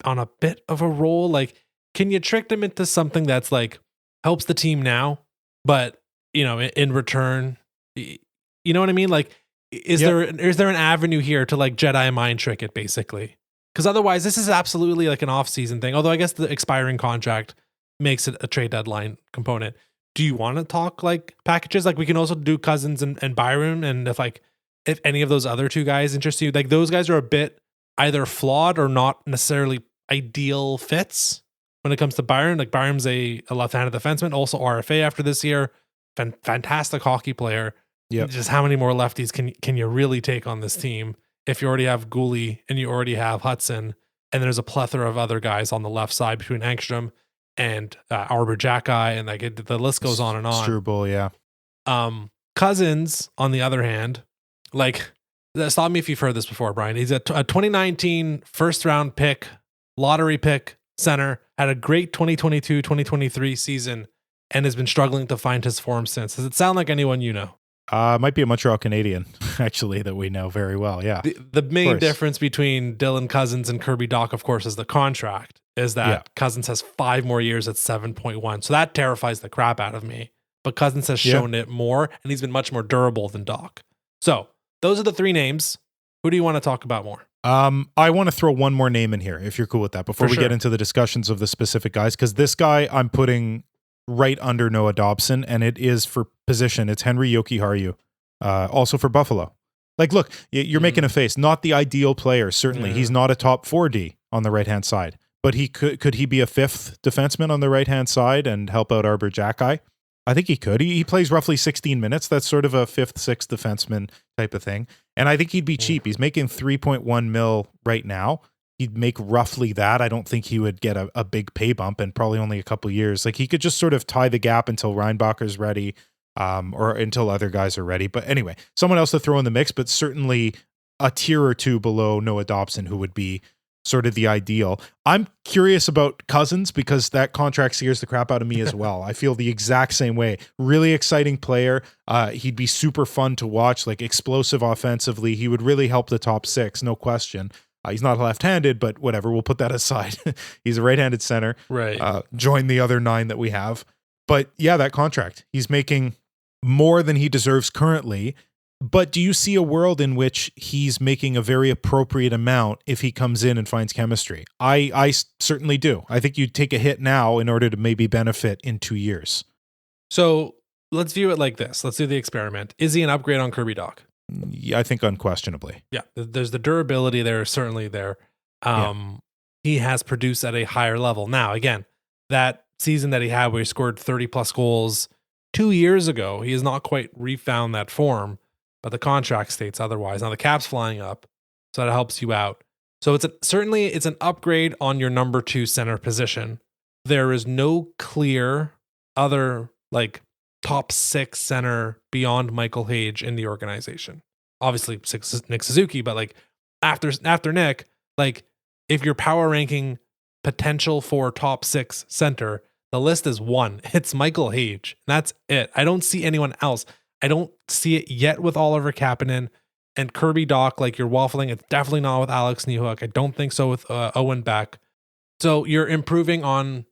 on a bit of a roll, like can you trick them into something that's like helps the team now, but in return, you know what I mean? Like, is there an avenue here to like Jedi mind trick it basically? Because otherwise, this is absolutely like an off-season thing. Although I guess the expiring contract makes it a trade deadline component. Do you want to talk like packages? Like we can also do Cousins and Byron, and if any of those other two guys interest you, like those guys are a bit either flawed or not necessarily ideal fits when it comes to Byron. Like Byron's a left-handed defenseman, also RFA after this year, fantastic hockey player. Yeah. Just how many more lefties can you really take on this team if you already have Gooley and you already have Hudson, and there's a plethora of other guys on the left side between Angstrom and Arbor Jacki, and like the list goes on and on. Struble, yeah. Cousins, on the other hand, like, stop me if you've heard this before, Brian. He's a 2019 first round pick, lottery pick center, had a great 2022-2023 season, and has been struggling to find his form since. Does it sound like anyone you know? Might be a Montreal Canadian, actually, that we know very well. Yeah. The main difference between Dylan Cousins and Kirby Dach, of course, is the contract. Is that Cousins has 5 more years at 7.1. So that terrifies the crap out of me. But Cousins has shown it more, and he's been much more durable than Dach. So those are the 3 names. Who do you want to talk about more? I want to throw one more name in here, if you're cool with that, before we get into the discussions of the specific guys, because this guy I'm putting right under Noah Dobson, and it is for position. It's Henry Jokiharju, also for Buffalo. Like, look, you're making a face. Not the ideal player, certainly. Yeah. He's not a top 4D on the right-hand side. But he could he be a 5th defenseman on the right-hand side and help out Arbor Jacki? I think he could. He plays roughly 16 minutes. That's sort of a 5th, 6th defenseman type of thing. And I think he'd be cheap. He's making $3.1 million right now. He'd make roughly that. I don't think he would get a big pay bump, and probably only a couple years. Like, he could just sort of tie the gap until Reinbacher's ready, or until other guys are ready. But anyway, someone else to throw in the mix, but certainly a tier or two below Noah Dobson, who would be sort of the ideal. I'm curious about Cousins because that contract scares the crap out of me as well. I feel the exact same way. Really exciting player. He'd be super fun to watch, like explosive offensively. He would really help the top 6, no question. He's not left-handed, but whatever, we'll put that aside. He's a right-handed center. Right. Join the other 9 that we have. But yeah, that contract. He's making more than he deserves currently. But do you see a world in which he's making a very appropriate amount if he comes in and finds chemistry? I certainly do. I think you'd take a hit now in order to maybe benefit in 2 years. So let's view it like this. Let's do the experiment. Is he an upgrade on Kirby Dach? Yeah, I think unquestionably. Yeah, there's the durability there, certainly there. He has produced at a higher level. Now, again, that season that he had where he scored 30-plus goals 2 years ago, he has not quite refound that form. But the contract states otherwise. Now the cap's flying up, so that helps you out. So it's an upgrade on your number 2 center position. There is no clear other like top 6 center beyond Michael Hage in the organization. Obviously Nick Suzuki, but like after Nick, like if you're power ranking potential for top 6 center, the list is 1. It's Michael Hage. That's it. I don't see anyone else. I don't see it yet with Oliver Kapanen and Kirby Dach. Like, you're waffling. It's definitely not with Alex Newhook. I don't think so with Owen Beck. So you're improving on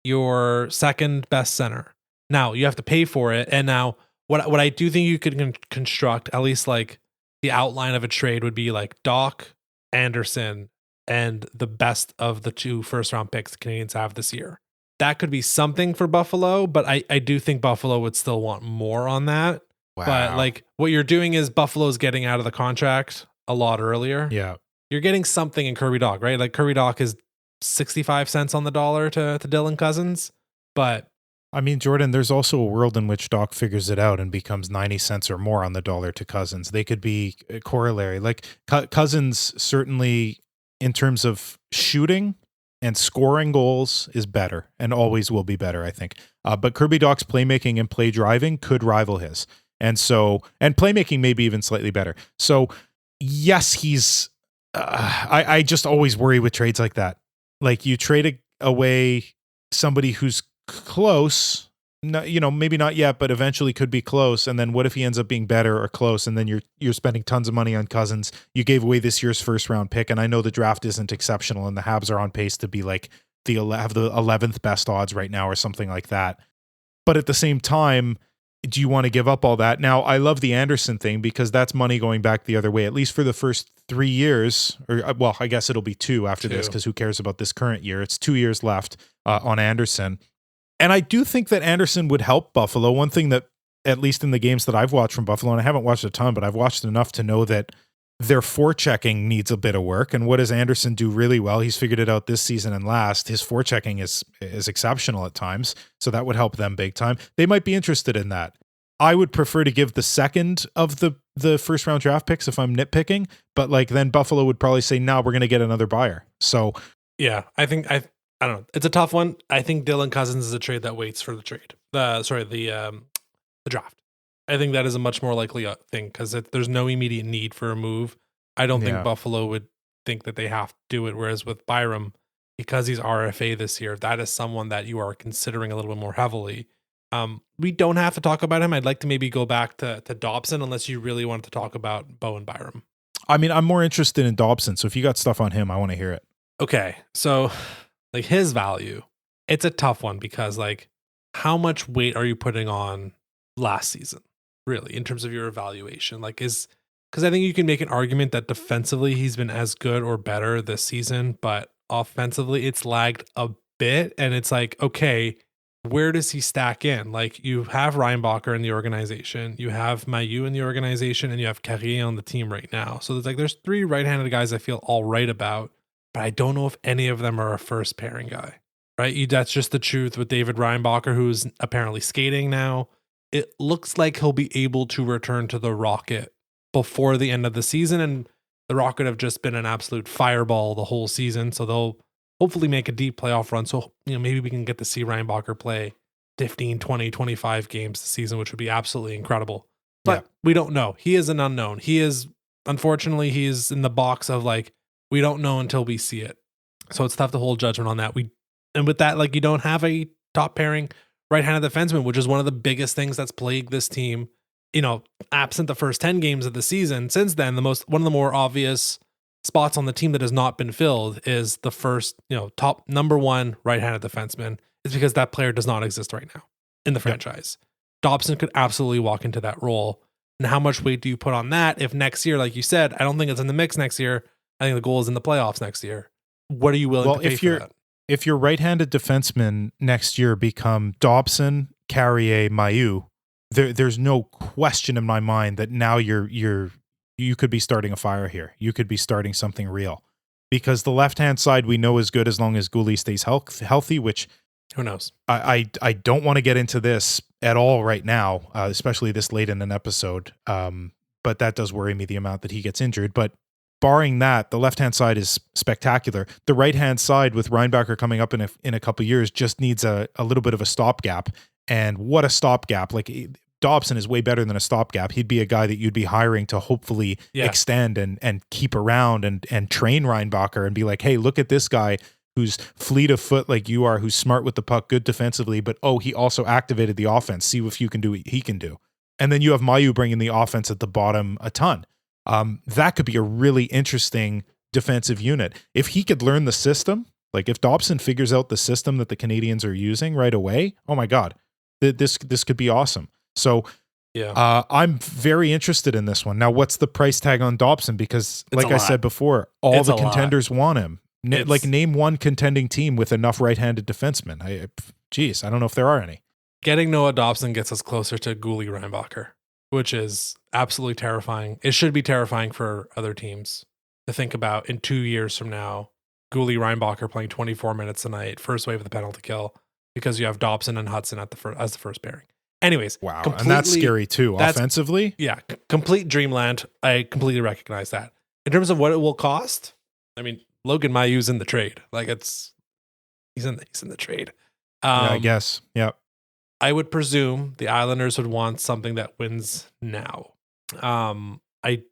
your second best center. Now you have to pay for it. And now what I do think you could construct, at least like the outline of a trade, would be like Doc, Anderson, and the best of the 2 first round picks the Canadians have this year. That could be something for Buffalo, but I do think Buffalo would still want more on that. Wow. But like what you're doing is Buffalo's getting out of the contract a lot earlier. Yeah. You're getting something in Kirby Dach, right? Like Kirby Dach is 65 cents on the dollar to Dylan Cousins. But I mean, Jordan, there's also a world in which Doc figures it out and becomes 90 cents or more on the dollar to Cousins. They could be a corollary. Like Cousins certainly in terms of shooting and scoring goals is better and always will be better, I think. But Kirby Dach's playmaking and play driving could rival his. And playmaking maybe even slightly better. So yes, he's, I just always worry with trades like that. Like you trade away somebody who's close, maybe not yet, but eventually could be close. And then what if he ends up being better or close? And then you're spending tons of money on Cousins. You gave away this year's first round pick. And I know the draft isn't exceptional and the Habs are on pace to be like have the 11th best odds right now or something like that. But at the same time, do you want to give up all that? Now, I love the Anderson thing because that's money going back the other way, at least for the first 3 years, or well, I guess it'll be 2 after this because who cares about this current year? It's 2 years left on Anderson. And I do think that Anderson would help Buffalo. One thing that, at least in the games that I've watched from Buffalo, and I haven't watched a ton, but I've watched enough to know that their forechecking needs a bit of work. And what does Anderson do really well? He's figured it out this season and last. His forechecking is exceptional at times, so that would help them big time. They might be interested in that. I would prefer to give the second of the first round draft picks if I'm nitpicking, but like then Buffalo would probably say, no, we're going to get another buyer. So yeah, I think I don't know. It's a tough one. I think Dylan Cousins is a trade that waits for the trade. The draft. I think that is a much more likely thing because there's no immediate need for a move. I don't think Buffalo would think that they have to do it. Whereas with Byram, because he's RFA this year, that is someone that you are considering a little bit more heavily. We don't have to talk about him. I'd like to maybe go back to Dobson unless you really want to talk about Bowen Byram. I mean, I'm more interested in Dobson. So if you got stuff on him, I want to hear it. Okay. So like his value, it's a tough one because like how much weight are you putting on last season really in terms of your evaluation? Like because I think you can make an argument that defensively he's been as good or better this season, but offensively it's lagged a bit. And it's like, okay, where does he stack in? Like you have Reinbacher in the organization, you have Mailloux in the organization, and you have Carrier on the team right now. So there's 3 right-handed guys I feel all right about, but I don't know if any of them are a first pairing guy, right? That's just the truth with David Reinbacher, who's apparently skating now. It looks like he'll be able to return to the Rocket before the end of the season, and the Rocket have just been an absolute fireball the whole season, so they'll hopefully make a deep playoff run. So, maybe we can get to see Reinbacher play 15, 20, 25 games this season, which would be absolutely incredible. But we don't know. He is an unknown. Unfortunately, he is in the box of like, we don't know until we see it. So it's tough to hold judgment on that. And with that, like you don't have a top pairing right-handed defenseman, which is one of the biggest things that's plagued this team, absent the first 10 games of the season. Since then, one of the more obvious spots on the team that has not been filled is the first, top number 1 right-handed defenseman is because that player does not exist right now in the franchise. Dobson could absolutely walk into that role. And how much weight do you put on that if next year, like you said, I don't think it's in the mix next year. I think the goal is in the playoffs next year. What are you willing to pay for that? If your right-handed defensemen next year become Dobson, Carrier, Mailloux, there's no question in my mind that now you could be starting a fire here. You could be starting something real because the left-hand side we know is good as long as Goulet stays healthy, which who knows? I don't want to get into this at all right now, especially this late in an episode. But that does worry me, the amount that he gets injured. But barring that, the left-hand side is spectacular. The right-hand side with Reinbacher coming up in a couple of years just needs a little bit of a stopgap. And what a stopgap. Like Dobson is way better than a stopgap. He'd be a guy that you'd be hiring to hopefully extend and keep around and train Reinbacher and be like, hey, look at this guy who's fleet of foot like you are, who's smart with the puck, good defensively, but he also activated the offense. See if you can do what he can do. And then you have Mailloux bringing the offense at the bottom a ton. That could be a really interesting defensive unit. If he could learn the system, Like if Dobson figures out the system that the Canadiens are using right away, oh my God, this could be awesome. So Yeah. I'm very interested in this one. Now, what's the price tag on Dobson? Because It's like a I lot. said before, all It's the a lot. contenders want him. It's- Like name one contending team with enough right-handed defensemen. I don't know if there are any. Getting Noah Dobson gets us closer to Gulli Reinbacher, which is absolutely terrifying. It should be terrifying for other teams to think about in 2 years from now. Gulli Reinbacher playing 24 minutes a night, first wave of the penalty kill, because you have Dobson and Hudson as the first pairing. Anyways, Wow, and that's scary too. Offensively, yeah, complete dreamland. I completely recognize that. In terms of what it will cost, I mean, Logan Mayu's in the trade. Like he's in the trade. yeah, I guess. Yeah. I would presume the Islanders would want something that wins now. I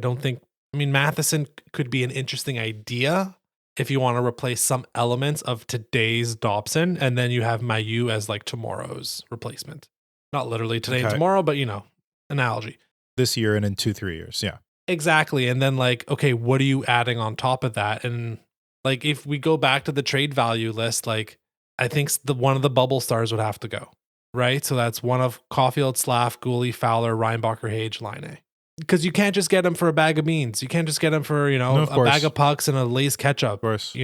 don't think. I mean, Matheson could be an interesting idea if you want to replace some elements of today's Dobson, and then you have Mayu as like tomorrow's replacement. Not literally today and tomorrow, but analogy. This year and in 2-3 years, yeah. Exactly. And then like, okay, what are you adding on top of that? And like, if we go back to the trade value list, like I think one of the bubble stars would have to go, right? So that's one of Caulfield, Slav, Gulli, Fowler, Reinbacher, Hage, Laine. Because you can't just get him for a bag of beans. You can't just get him for, a bag of pucks and a Lay's ketchup. Of course.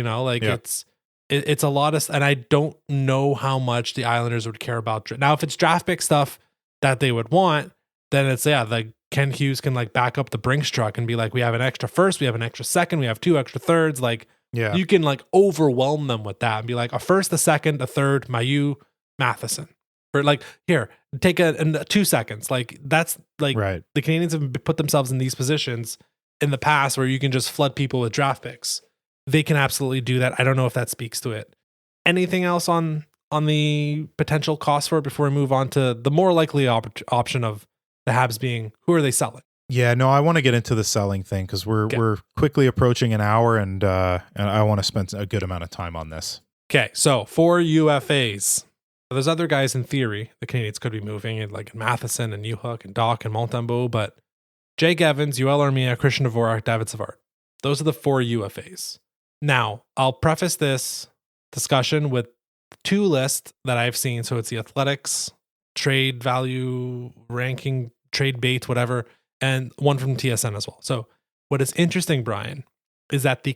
It's a lot of, and I don't know how much the Islanders would care about. Now, if it's draft pick stuff that they would want, then it's, like Ken Hughes can like back up the Brinks truck and be like, we have an extra first, we have an extra second, we have 2 extra thirds. Like, you can like overwhelm them with that and be like a first, a second, a third, Mayu, Matheson. Or like, here, take a 2 seconds. Like, that's like, right. The Canadiens have put themselves in these positions in the past where you can just flood people with draft picks. They can absolutely do that. I don't know if that speaks to it. Anything else on the potential cost for it before we move on to the more likely option of the Habs being, who are they selling? Yeah, no, I want to get into the selling thing because we're quickly approaching an hour, and I want to spend a good amount of time on this. Okay, so for UFAs, there's other guys in theory the Canadiens could be moving, like Matheson and Newhook and Doc and Montembeault, but Jake Evans, Yoel Armia, Christian Dvorak, David Savard. Those are the 4 UFAs. Now, I'll preface this discussion with 2 lists that I've seen. So it's the Athletics, trade value, ranking, trade bait, whatever, and one from TSN as well. So what is interesting, Brian, is that the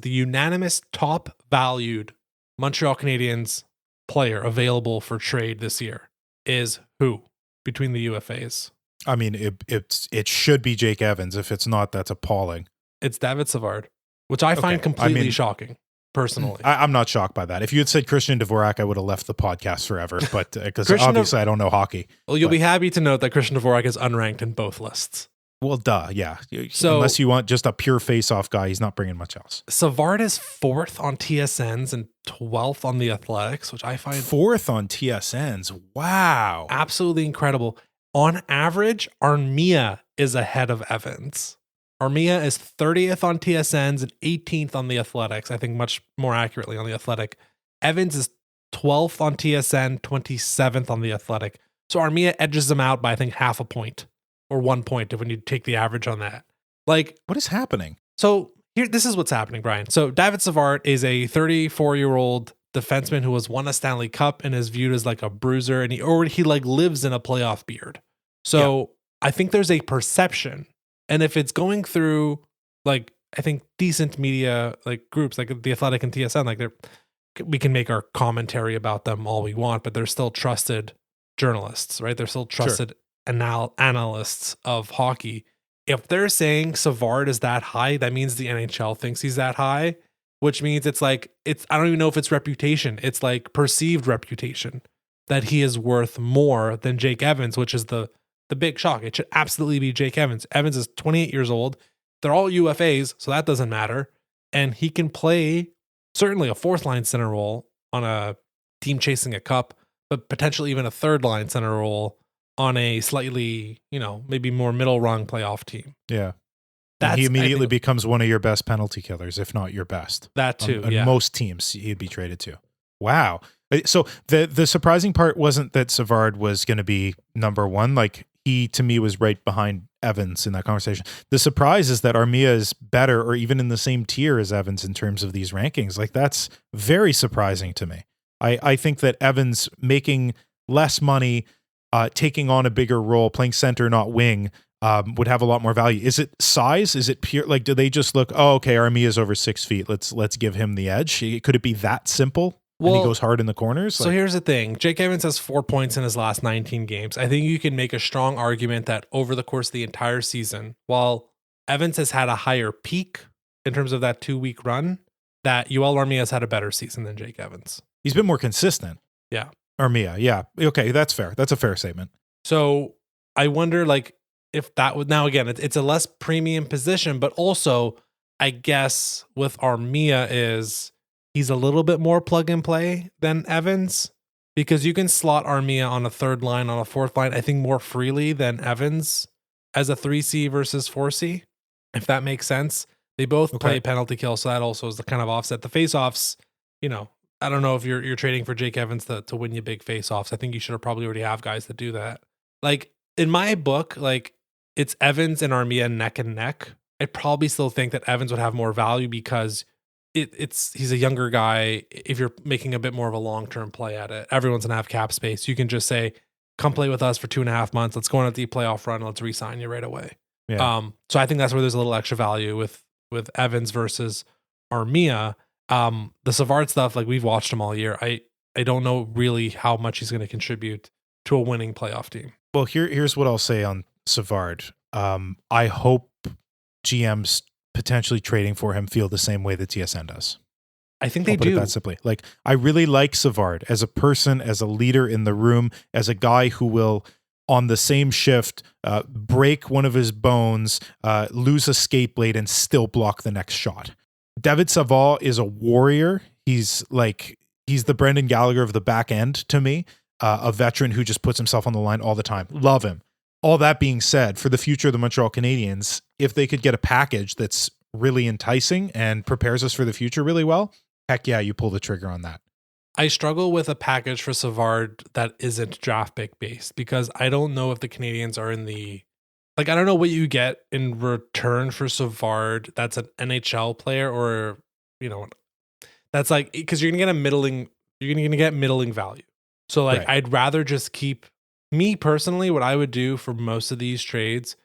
unanimous top valued Montreal Canadiens player available for trade this year is who between the UFAs? I mean, it should be Jake Evans. If it's not, that's appalling. It's David Savard, which I find completely shocking, personally. I'm not shocked by that. If you had said Christian Dvorak, I would have left the podcast forever, but because obviously I don't know hockey. Well, you'll be happy to note that Christian Dvorak is unranked in both lists. Well, duh, yeah. So, unless you want just a pure face-off guy, he's not bringing much else. Savard is 4th on TSNs and 12th on the Athletics, which I find 4th on TSNs. Wow, absolutely incredible. On average, Armia is ahead of Evans. Armia is 30th on TSNs and 18th on the Athletics. I think much more accurately on the Athletic. Evans is 12th on TSN, 27th on the Athletic. So Armia edges him out by I think half a point or 1 point when you take the average on that. Like, what is happening? So this is what's happening, Brian. So David Savard is a 34-year-old defenseman who has won a Stanley Cup and is viewed as like a bruiser, and he like lives in a playoff beard. So I think there's a perception, and if it's going through like I think decent media like groups like the Athletic and TSN, like we can make our commentary about them all we want, but they're still trusted journalists, right? They're still trusted analysts of hockey. If they're saying Savard is that high, that means the NHL thinks he's that high, which means I don't even know if it's reputation. It's like perceived reputation that he is worth more than Jake Evans, which is the big shock. It should absolutely be Jake Evans. Evans is 28 years old. They're all UFAs, so that doesn't matter. And he can play certainly a 4th line center role on a team chasing a cup, but potentially even a 3rd line center role on a slightly, maybe more middle rung playoff team. Yeah. He immediately becomes one of your best penalty killers, if not your best. That too, on most teams he'd be traded to. Wow. So the surprising part wasn't that Savard was going to be number 1. Like, he, to me, was right behind Evans in that conversation. The surprise is that Armia is better or even in the same tier as Evans in terms of these rankings. Like, that's very surprising to me. I think that Evans making less money, taking on a bigger role, playing center, not wing, would have a lot more value. Is it size? Is it pure? Like, do they just look, oh, okay, Armia is over 6 feet. Let's give him the edge. Could it be that simple? Well, and he goes hard in the corners. So here's the thing. Jake Evans has 4 points in his last 19 games. I think you can make a strong argument that over the course of the entire season, while Evans has had a higher peak in terms of that 2-week run, that Yoel Armia has had a better season than Jake Evans. He's been more consistent. Yeah. Armia, yeah. Okay, that's fair. That's a fair statement. So I wonder, like, if that would, now again, it's a less premium position, but also I guess with Armia is he's a little bit more plug and play than Evans, because you can slot Armia on a third line, on a fourth line, I think more freely than Evans as a 3C versus 4C, if that makes sense. They both play penalty kill, so that also is the kind of offset. The face-offs, you know, I don't know if you're trading for Jake Evans to win you big face-offs. I think you should probably already have guys that do that. Like, in my book, like, it's Evans and Armia neck and neck. I probably still think that Evans would have more value because he's a younger guy. If you're making a bit more of a long-term play at it, everyone's gonna have cap space. You can just say, come play with us for 2.5 months. Let's go on a deep playoff run. Let's re-sign you right away. Yeah. So I think that's where there's a little extra value with Evans versus Armia. The Savard stuff, like, we've watched him all year. I don't know really how much he's going to contribute to a winning playoff team. Well, here's what I'll say on Savard. I hope GMs potentially trading for him feel the same way that TSN does. I think they I'll put do. it that simply. Like, I really like Savard as a person, as a leader in the room, as a guy who will, on the same shift, break one of his bones, lose a skate blade, and still block the next shot. David Savard is a warrior. He's the Brendan Gallagher of the back end to me, a veteran who just puts himself on the line all the time. Love him. All that being said, for the future of the Montreal Canadiens, if they could get a package that's really enticing and prepares us for the future really well, heck yeah, you pull the trigger on that. I struggle with a package for Savard that isn't draft pick based, because I don't know if the Canadiens are in the, like, I don't know what you get in return for Savard that's an NHL player, or, you know, that's like, because you're going to get middling value. So, like, right. I'd rather just keep, me personally, what I would do for most of these trades,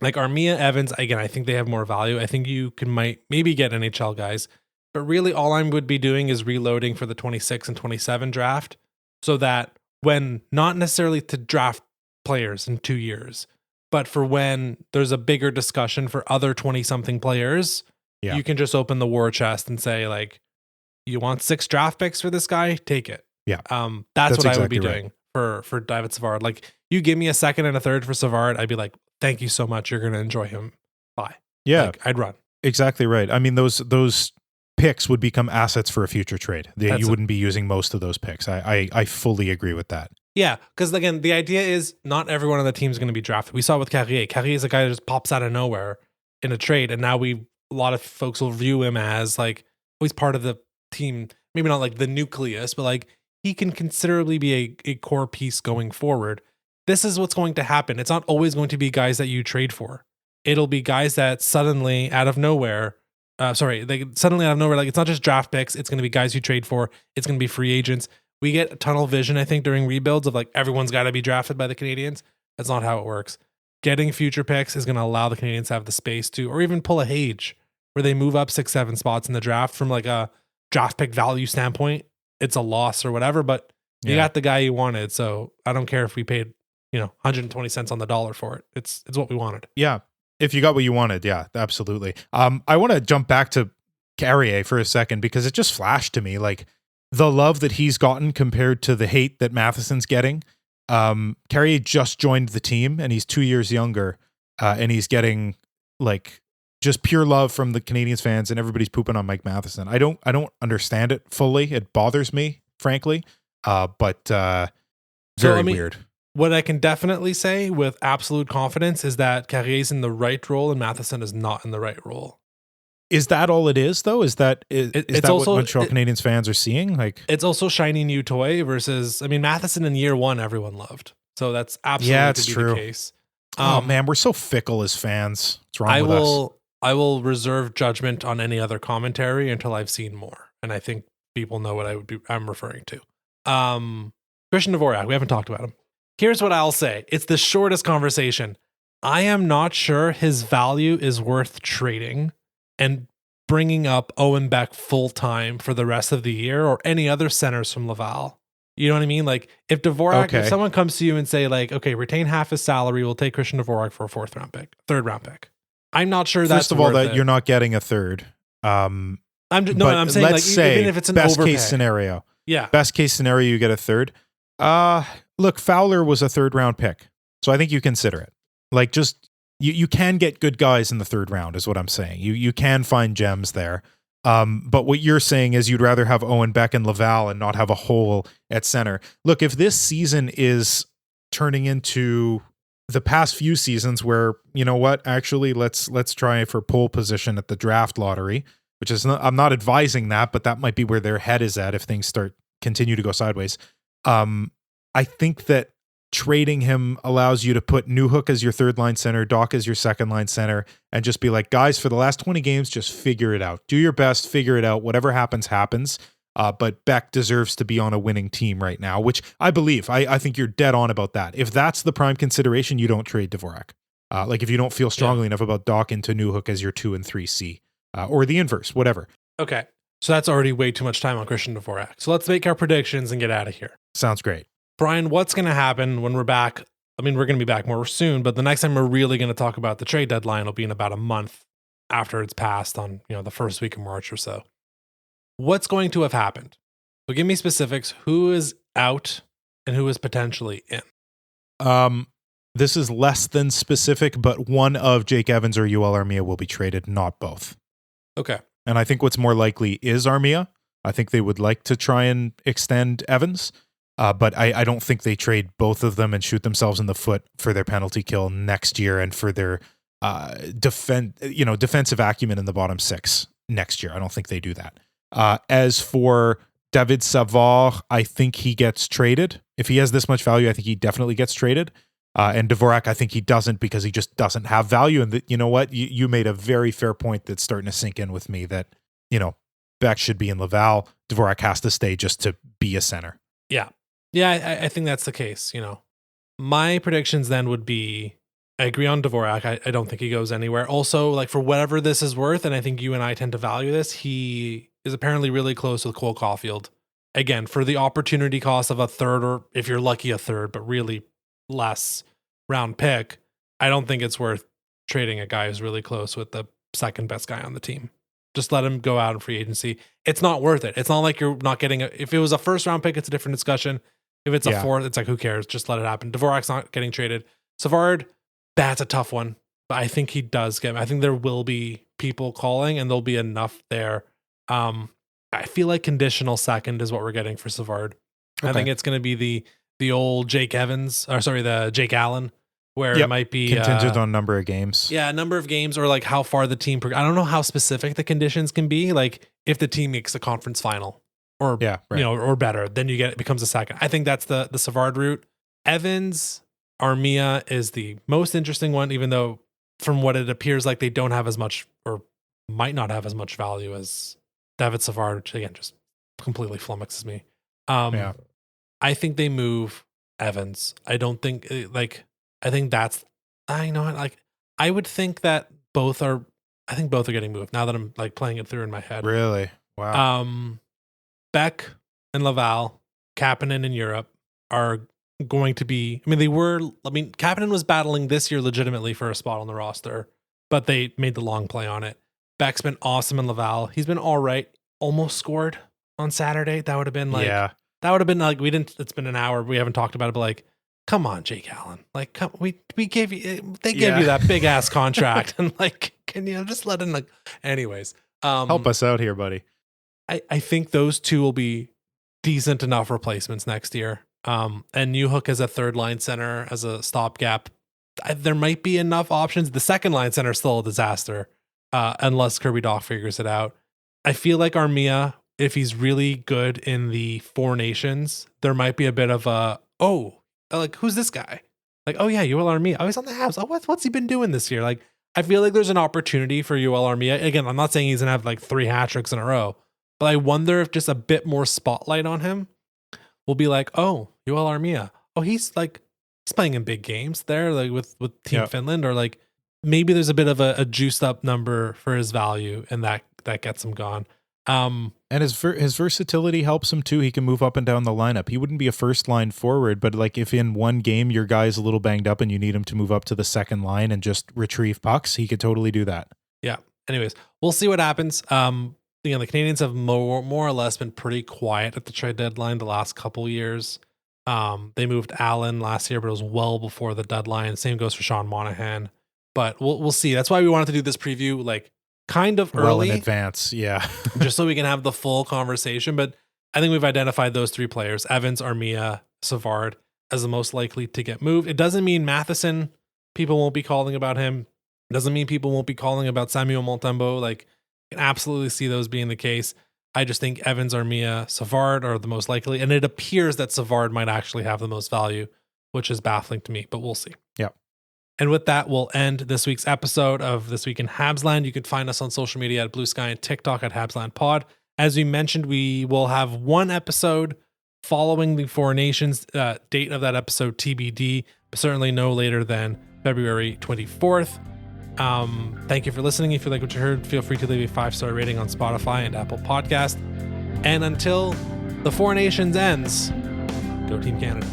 like Armia, Evans, again, I think they have more value. I think you might maybe get NHL guys, but really all I would be doing is reloading for the 26 and 27 draft, so that when, not necessarily to draft players in 2 years, but for when there's a bigger discussion for other 20-something players, you can just open the war chest and say, like, you want 6 draft picks for this guy? Take it. Yeah. That's what exactly I would be doing for David Savard. Like, you give me a second and a third for Savard, I'd be like, thank you so much. You're going to enjoy him. Bye. Yeah. Like, I'd run. Exactly right. I mean, those picks would become assets for a future trade. You wouldn't be using most of those picks. I fully agree with that. Yeah, because again, the idea is not everyone on the team is going to be drafted. We saw it with Carrier. Carrier is a guy that just pops out of nowhere in a trade, and now a lot of folks will view him as, like, oh, he's part of the team. Maybe not like the nucleus, but like he can considerably be a core piece going forward. This is what's going to happen. It's not always going to be guys that you trade for. It'll be guys that suddenly out of nowhere, like it's not just draft picks. It's going to be guys you trade for. It's going to be free agents. We get tunnel vision, I think, during rebuilds of, like, everyone's got to be drafted by the Canadiens. That's not how it works. Getting future picks is going to allow the Canadiens to have the space to, or even pull a Hage, where they move up 6-7 spots in the draft from, like, a draft pick value standpoint. It's a loss or whatever, but you got the guy you wanted. So I don't care if we paid, 120 cents on the dollar for it. It's what we wanted. Yeah. If you got what you wanted. Yeah, absolutely. I want to jump back to Carrier for a second, because it just flashed to me, like, the love that he's gotten compared to the hate that Matheson's getting. Carrier just joined the team and he's 2 years younger, and he's getting, like, just pure love from the Canadiens fans, and everybody's pooping on Mike Matheson. I don't understand it fully. It bothers me, frankly. But very weird. What I can definitely say with absolute confidence is that Carrier's in the right role and Matheson is not in the right role. Is that all it is, though? Is that what Montreal Canadiens fans are seeing? Like, it's also shiny new toy versus, I mean, Matheson in year one, everyone loved. So that's absolutely the case. Oh man, we're so fickle as fans. What's wrong with us? I will reserve judgment on any other commentary until I've seen more, and I think people know what I'm referring to. Christian Dvorak, we haven't talked about him. Here's what I'll say. It's the shortest conversation. I am not sure his value is worth trading and bringing up Owen Beck full time for the rest of the year or any other centers from Laval. You know what I mean? Like if Dvorak, if someone comes to you and say like, okay, retain half his salary, we'll take Christian Dvorak for a third round pick. I'm not sure that's first of all that you're not getting a third. I'm saying like even if it's an best overpay. Case scenario. Yeah. Best case scenario, you get a third. Look, Fowler was a third round pick, so I think you consider it. Like just you can get good guys in the third round, is what I'm saying. You can find gems there. But what you're saying is you'd rather have Owen Beck and Laval and not have a hole at center. Look, if this season is turning into the past few seasons where, you know what, actually let's try for pole position at the draft lottery, which is I'm not advising that, but that might be where their head is at if things continue to go sideways. I think that trading him allows you to put Newhook as your third line center, Doc as your second line center, and just be like, guys, for the last 20 games, just figure it out. Do your best, figure it out. Whatever happens, happens. But Beck deserves to be on a winning team right now, which I believe. I think you're dead on about that. If that's the prime consideration, you don't trade Dvorak. Like if you don't feel strongly enough about Doc into Newhook as your 2 and 3C, or the inverse, whatever. Okay. So that's already way too much time on Christian Dvorak. So let's make our predictions and get out of here. Sounds great. Brian, what's going to happen when we're back? I mean, we're going to be back more soon, but the next time we're really going to talk about the trade deadline will be in about a month after it's passed on, the first week of March or so. What's going to have happened? So give me specifics. Who is out and who is potentially in? This is less than specific, but one of Jake Evans or UL Armia will be traded, not both. Okay. And I think what's more likely is Armia. I think they would like to try and extend Evans. But I don't think they trade both of them and shoot themselves in the foot for their penalty kill next year and for their defensive acumen in the bottom 6 next year. I don't think they do that. As for David Savard, I think he gets traded. If he has this much value, I think he definitely gets traded. And Dvorak, I think he doesn't because he just doesn't have value. And you know what? You made a very fair point that's starting to sink in with me that, Beck should be in Laval. Dvorak has to stay just to be a center. Yeah. Yeah, I think that's the case. My predictions then would be, I agree on Dvorak. I don't think he goes anywhere. Also, like for whatever this is worth, and I think you and I tend to value this, he is apparently really close with Cole Caulfield. Again, for the opportunity cost of a third, or if you're lucky, a third, but really less round pick, I don't think it's worth trading a guy who's really close with the second best guy on the team. Just let him go out in free agency. It's not worth it. It's not like you're not getting if it was a first round pick, it's a different discussion. If it's a fourth, it's like, who cares? Just let it happen. Dvorak's not getting traded. Savard, that's a tough one. But I think he does I think there will be people calling and there'll be enough there. I feel like conditional second is what we're getting for Savard. Okay. I think it's going to be the old Jake Evans, the Jake Allen, where it might be contingent on number of games. Yeah, number of games or like how far the team. I don't know how specific the conditions can be. Like if the team makes the conference final. Or or better, then it becomes a second. I think that's the Savard route. Evans, Armia is the most interesting one, even though from what it appears like they don't have as much or might not have as much value as David Savard, which again just completely flummoxes me. I think they move Evans. I don't think I think that's I would think that both are getting moved now that I'm like playing it through in my head. Really? Wow. Beck and Laval, Kapanen in Europe are going to be, Kapanen was battling this year legitimately for a spot on the roster, but they made the long play on it. Beck's been awesome in Laval. He's been all right. Almost scored on Saturday. That would have been it's been an hour. We haven't talked about it, but like, come on, Jake Allen. Like, we gave you, they gave you that big ass contract and like, can you just let him anyways. Help us out here, buddy. I think those two will be decent enough replacements next year. And Newhook as a third line center, as a stopgap, there might be enough options. The second line center is still a disaster, unless Kirby Dach figures it out. I feel like Armia, if he's really good in the Four Nations, there might be a bit of who's this guy? Like, oh yeah, Yoel Armia. Oh, he's on the Habs. Oh, what's he been doing this year? Like, I feel like there's an opportunity for Yoel Armia. Again, I'm not saying he's gonna have like 3 hat tricks in a row, but I wonder if just a bit more spotlight on him will be like, oh, Yoel Armia. Oh, he's playing in big games there, like with Team Finland, or like maybe there's a bit of a juiced up number for his value, and that gets him gone. And his versatility helps him too. He can move up and down the lineup. He wouldn't be a first line forward, but like if in one game your guy's a little banged up and you need him to move up to the second line and just retrieve pucks, he could totally do that. Yeah. Anyways, we'll see what happens. The Canadiens have more or less been pretty quiet at the trade deadline the last couple years. They moved Allen last year, but it was well before the deadline. Same goes for Sean Monahan. But we'll see. That's why we wanted to do this preview like kind of early in advance, yeah. just so we can have the full conversation. But I think we've identified those 3 players, Evans, Armia, Savard, as the most likely to get moved. It doesn't mean Matheson, people won't be calling about him. It doesn't mean people won't be calling about Samuel Montembeault. Like, you can absolutely see those being the case. I just think Evans, Armia, Savard are the most likely. And it appears that Savard might actually have the most value, which is baffling to me, but we'll see. Yeah. And with that, we'll end this week's episode of This Week in Habsland. You can find us on social media at Blue Sky and TikTok at Habsland Pod. As we mentioned, we will have one episode following the Four Nations. Date of that episode TBD, but certainly no later than February 24th. Thank you for listening. If you like what you heard, feel free to leave a 5-star rating on Spotify and Apple Podcast. And until the Four Nations ends, go Team Canada.